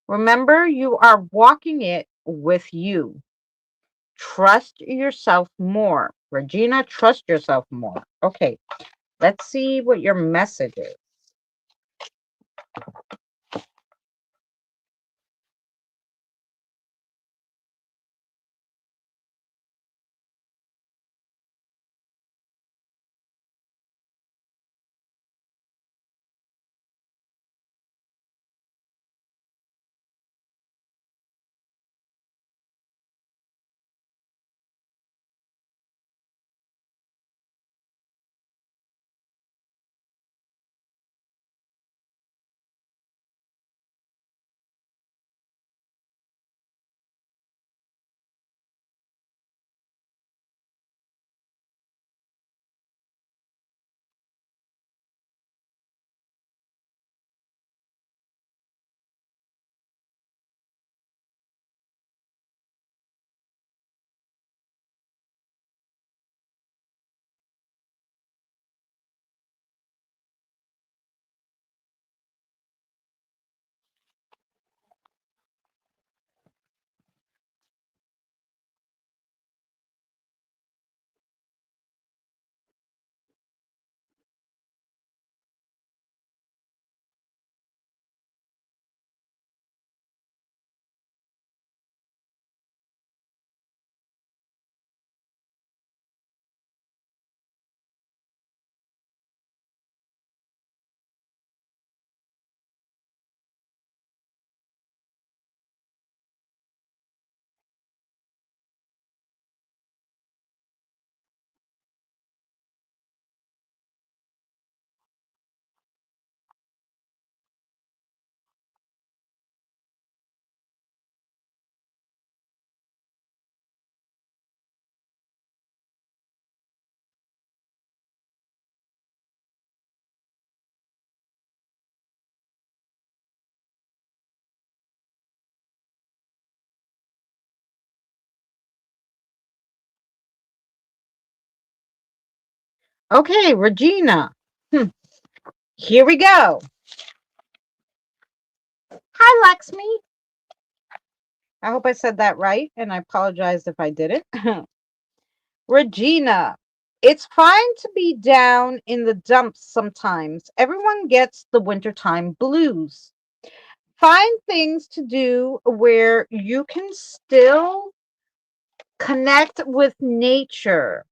Remember, you are walking it with you. Trust yourself more. Regina, trust yourself more. Okay, let's see what your message is. Okay, Regina. Here we go. Hi, Lakshmi. I hope I said that right, and I apologize if I didn't. Regina, it's fine to be down in the dumps sometimes. Everyone gets the wintertime blues. Find things to do where you can still connect with nature.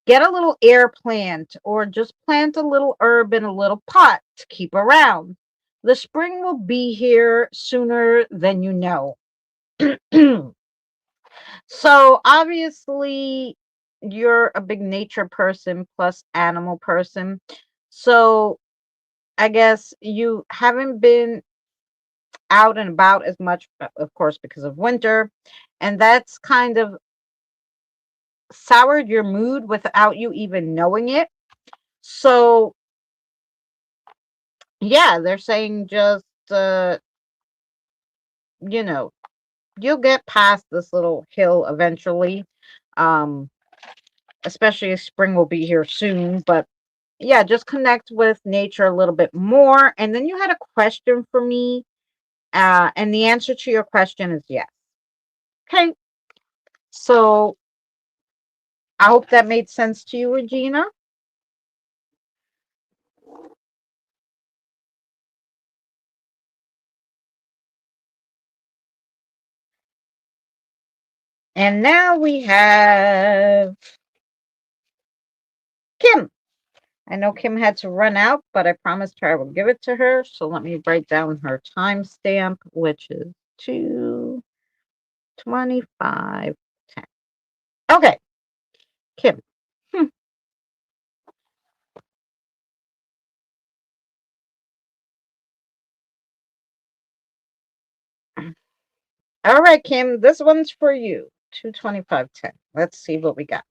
Get a little air plant or just plant a little herb in a little pot to keep around. The spring will be here sooner than you know. So obviously you're a big nature person plus animal person. So I guess you haven't been out and about as much, of course, because of winter. And that's kind of soured your mood without you even knowing it. So, yeah, they're saying just, you know, you'll get past this little hill eventually. Um, Especially as spring will be here soon. But yeah, just connect with nature a little bit more. And then you had a question for me, and the answer to your question is yes. Okay, so I hope that made sense to you, Regina. And now we have Kim. I know Kim had to run out, but I promised her I would give it to her. So let me write down her timestamp, which is 2:25:10. Okay, Kim. Hmm. All right, Kim, this one's for you. 2:25:10. Let's see what we got.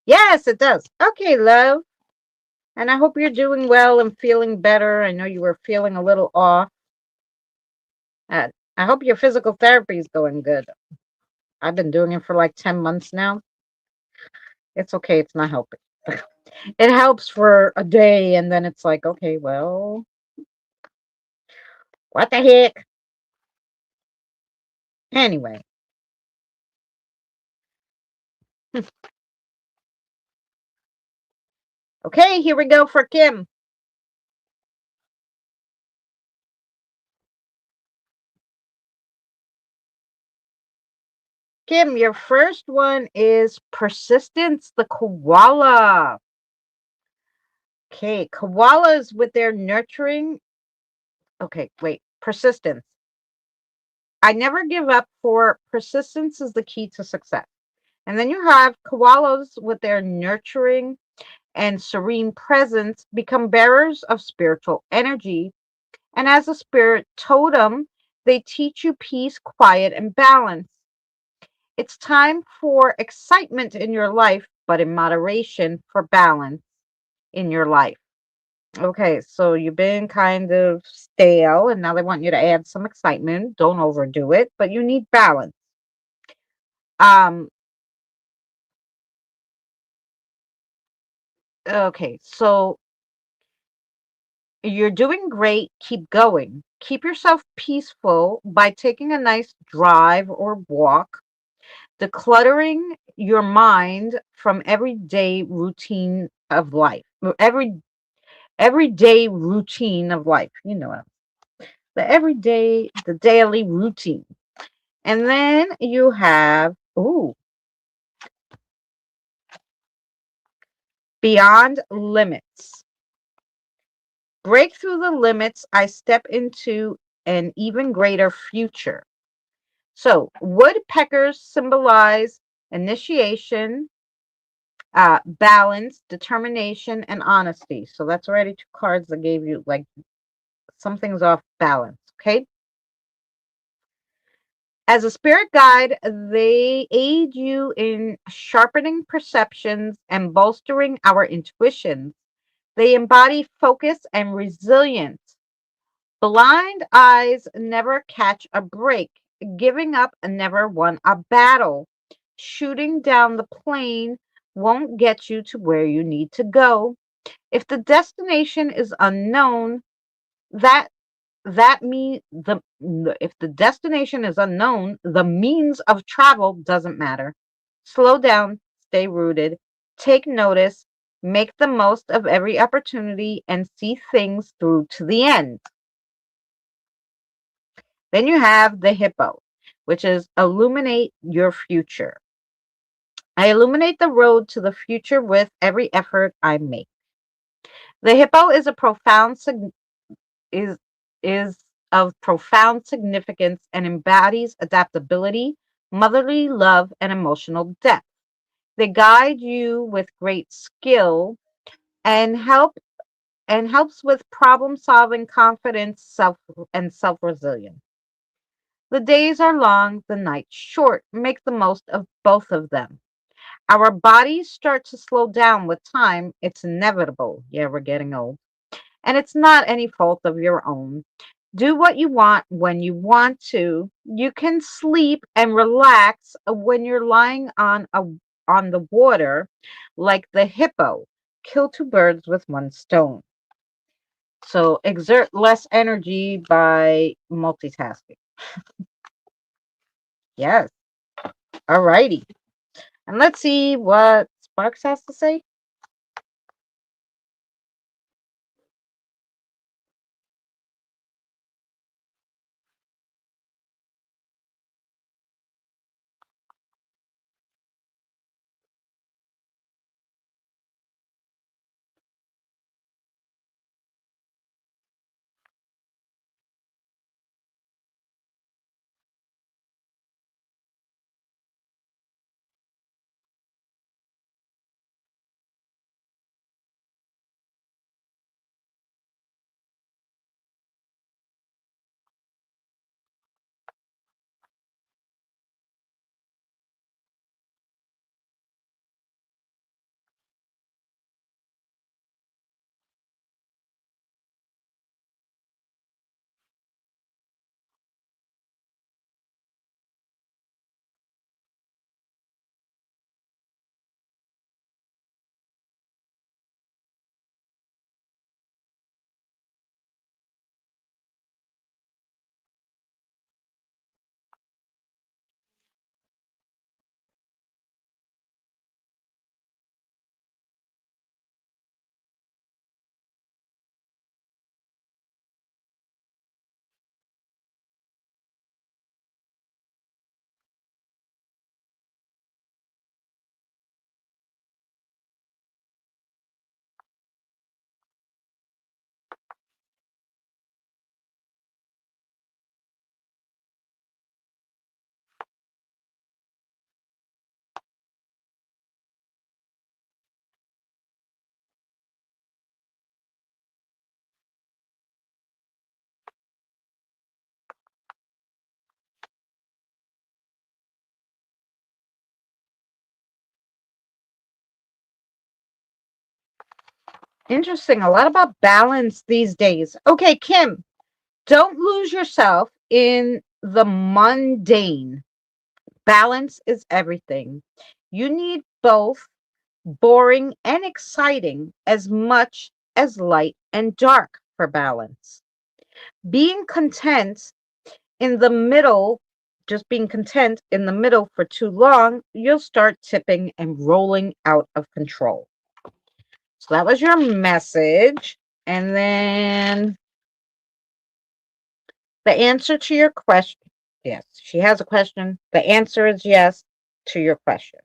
Yes, it does. Okay, love. And I hope you're doing well and feeling better. I know you were feeling a little off. Uh, I hope your physical therapy is going good. I've been doing it for like 10 months now. It's okay. It's not helping. It helps for a day and then it's like, okay, well, what the heck? Anyway. Okay, here we go for Kim. Kim, your first one is Persistence the koala. Okay, koalas with their nurturing. Okay, wait, persistence. I never give up, for persistence is the key to success. And then you have koalas with their nurturing and serene presence become bearers of spiritual energy. And as a spirit totem, they teach you peace, quiet, and balance. It's time for excitement in your life, but in moderation, for balance in your life. Okay, so you've been kind of stale and now they want you to add some excitement. Don't overdo it, but you need balance. Um, okay, so you're doing great. Keep going. Keep yourself peaceful by taking a nice drive or walk, decluttering your mind from everyday routine of life. Everyday routine of life. You know it. The daily routine. And then you have, ooh, beyond limits. Break through the limits. I step into an even greater future. So, woodpeckers symbolize initiation, balance, determination, and honesty. So, that's already two cards that gave you like something's off balance. Okay. As a spirit guide, they aid you in sharpening perceptions and bolstering our intuitions. They embody focus and resilience. Blind eyes never catch a break. Giving up never won a battle. Shooting down the plane won't get you to where you need to go. If the destination is unknown, that that mean the if the destination is unknown, the means of travel doesn't matter. Slow down, stay rooted, take notice, make the most of every opportunity, and see things through to the end. Then you have the hippo, which is illuminate your future. I illuminate the road to the future with every effort I make. The hippo is a profound is is of profound significance and embodies adaptability, motherly love, and emotional depth. They guide you with great skill and help and helps with problem solving, confidence, self resilience. The days are long, the nights short. Make the most of both of them. Our bodies start to slow down with time. It's inevitable. Yeah, we're getting old. And it's not any fault of your own. Do what you want when you want to. You can sleep and relax when you're lying on the water like the hippo. Kill two birds with one stone. So exert less energy by multitasking. Yes. Alrighty. And let's see what Sparks has to say. Interesting. A lot about balance these days. Okay, Kim, don't lose yourself in the mundane. Balance is everything. You need both boring and exciting as much as light and dark for balance. Being content in the middle, just being content in the middle for too long, you'll start tipping and rolling out of control. So that was your message. And then the answer to your question, yes, she has a question. The answer is yes to your question.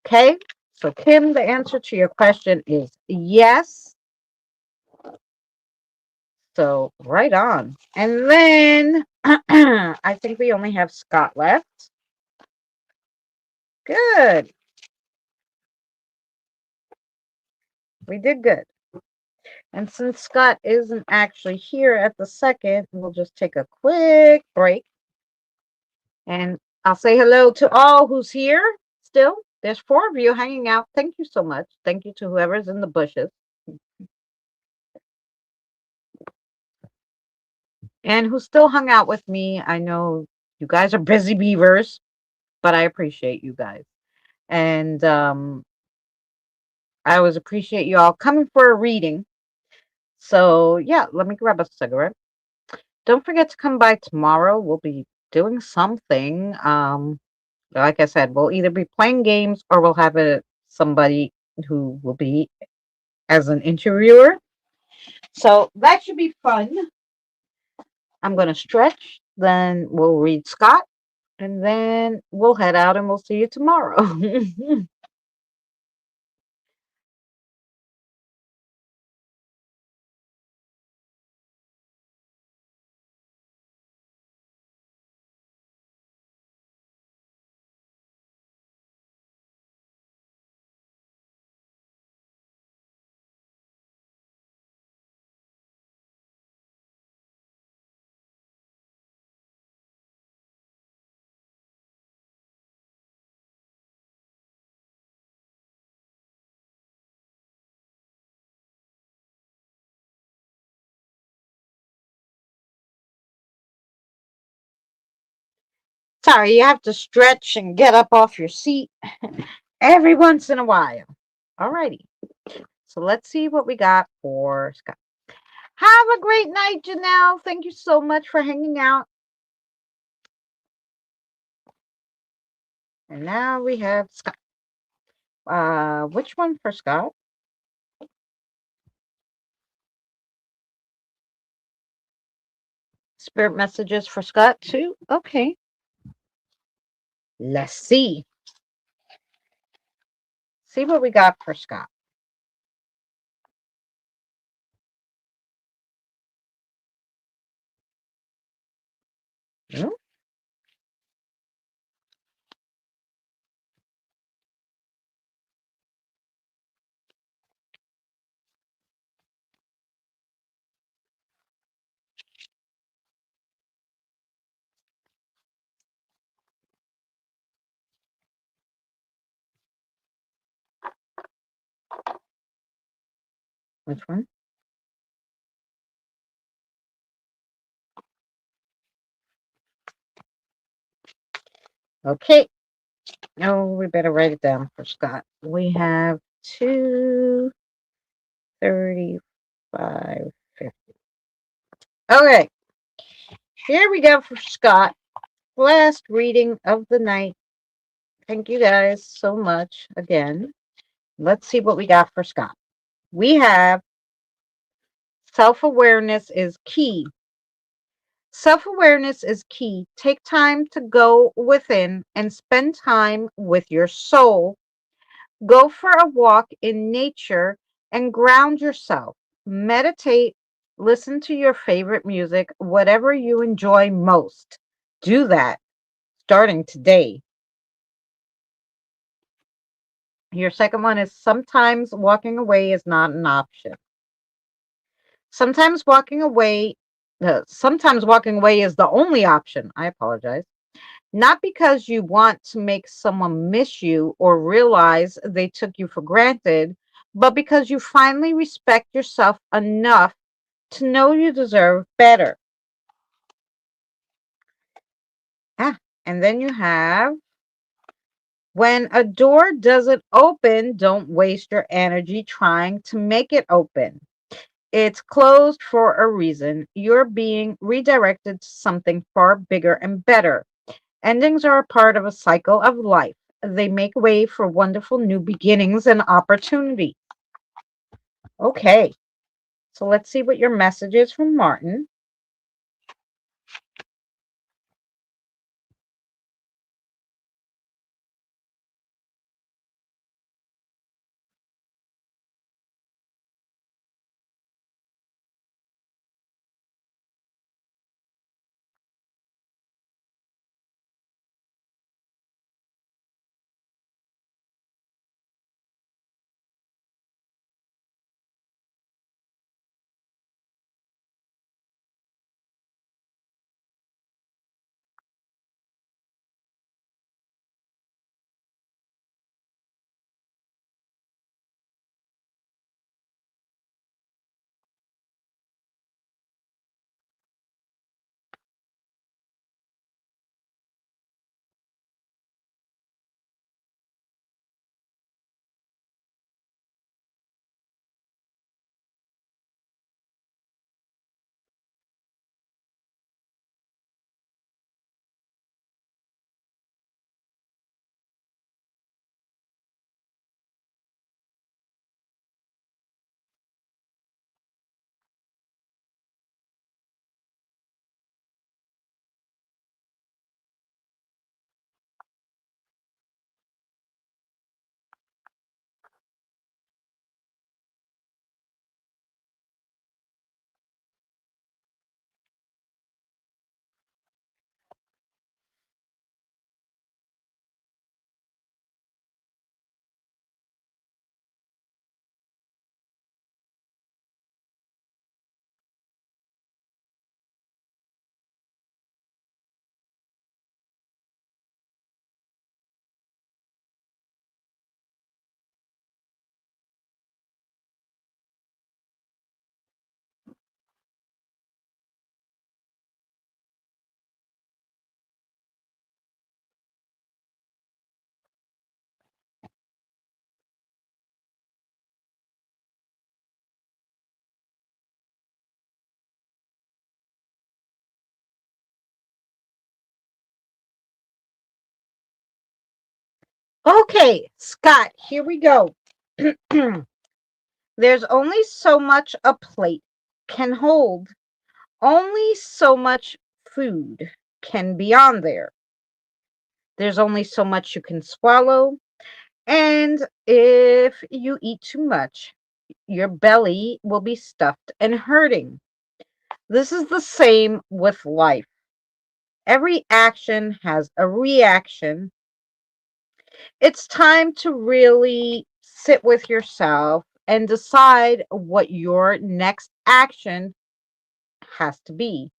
Okay. So, Kim, the answer to your question is yes. So, right on. And then I think we only have Scott left. Good. We did good. And since Scott isn't actually here at the second, we'll just take a quick break. And I'll say hello to all who's here still. There's four of you hanging out. Thank you so much. Thank you to whoever's in the bushes. And who still hung out with me. I know you guys are busy beavers, but I appreciate you guys. And I always appreciate you all coming for a reading. So, yeah, let me grab a cigarette. Don't forget to come by tomorrow. We'll be doing something. Like I said, we'll either be playing games or we'll have somebody who will be as an interviewer. So that should be fun. I'm going to stretch, then we'll read Scott, and then we'll head out and we'll see you tomorrow. Sorry, you have to stretch and get up off your seat every once in a while. Alrighty. So let's see what we got for Scott. Have a great night, Janelle. Thank you so much for hanging out. And now we have Scott. Which one for Scott? Spirit messages for Scott too? Okay. Let's see. See what we got for Scott. Hmm? Which one? Okay. Oh, we better write it down for Scott. We have 235.50. Okay. Here we go for Scott. Last reading of the night. Thank you guys so much again. Let's see what we got for Scott. We have self-awareness is key. Self-awareness is key. Take time to go within and spend time with your soul. Go for a walk in nature and ground yourself. Meditate, listen to your favorite music, whatever you enjoy most. Do that starting today. Your second one is sometimes walking away is not an option. Sometimes walking away is the only option. I apologize. Not because you want to make someone miss you or realize they took you for granted, but because you finally respect yourself enough to know you deserve better. And then you have when a door doesn't open, don't waste your energy trying to make it open. It's closed for a reason. You're being redirected to something far bigger and better. Endings are a part of a cycle of life. They make way for wonderful new beginnings and opportunity. Okay, so let's see what your message is from Martin. Okay, Scott, here we go. There's only so much a plate can hold. Only so much food can be on there. There's only so much you can swallow. And if you eat too much, your belly will be stuffed and hurting. This is the same with life. Every action has a reaction. It's time to really sit with yourself and decide what your next action has to be,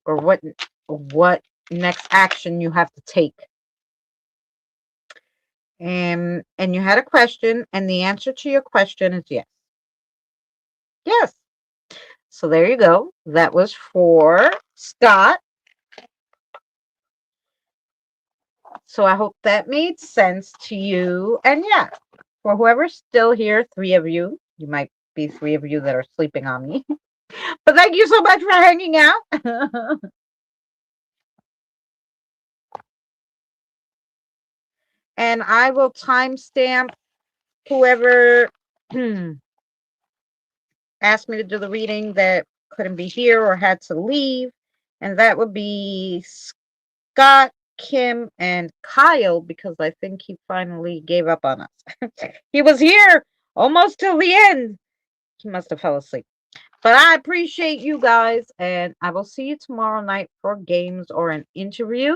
or what next action you have to take. And you had a question, and the answer to your question is yes. Yes. So there you go. That was for Scott. So I hope that made sense to you. And yeah, for whoever's still here, 3 of you, you might be 3 of you that are sleeping on me. But thank you so much for hanging out. And I will timestamp whoever asked me to do the reading that couldn't be here or had to leave. And that would be Scott, Kim, and Kyle, because I think he finally gave up on us. He was here almost till the end. He must have fell asleep. But I appreciate you guys, and I will see you tomorrow night for games or an interview.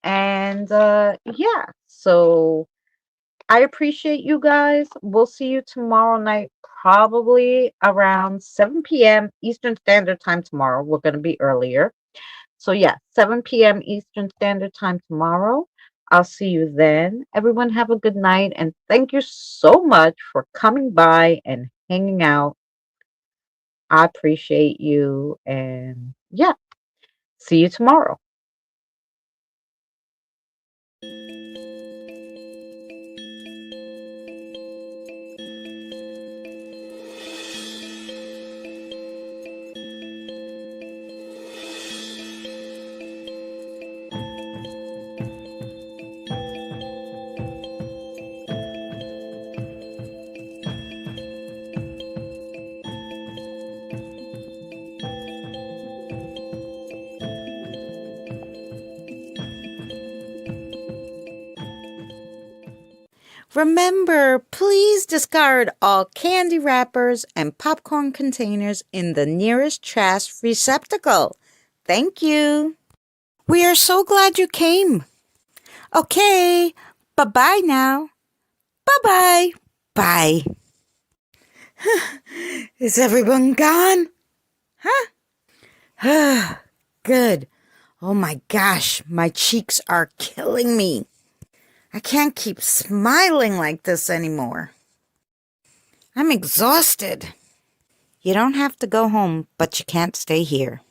And yeah, so I appreciate you guys. We'll see you tomorrow night, probably around 7 p.m. Eastern Standard Time tomorrow. We're going to be earlier. So yeah, 7 p.m. Eastern Standard Time tomorrow. I'll see you then. Everyone have a good night, and thank you so much for coming by and hanging out. I appreciate you, and yeah, see you tomorrow. Remember, please discard all candy wrappers and popcorn containers in the nearest trash receptacle. Thank you. We are so glad you came. Okay, bye-bye now. Bye-bye. Bye. Is everyone gone? Huh? Good. Oh my gosh, my cheeks are killing me. I can't keep smiling like this anymore. I'm exhausted. You don't have to go home, but you can't stay here.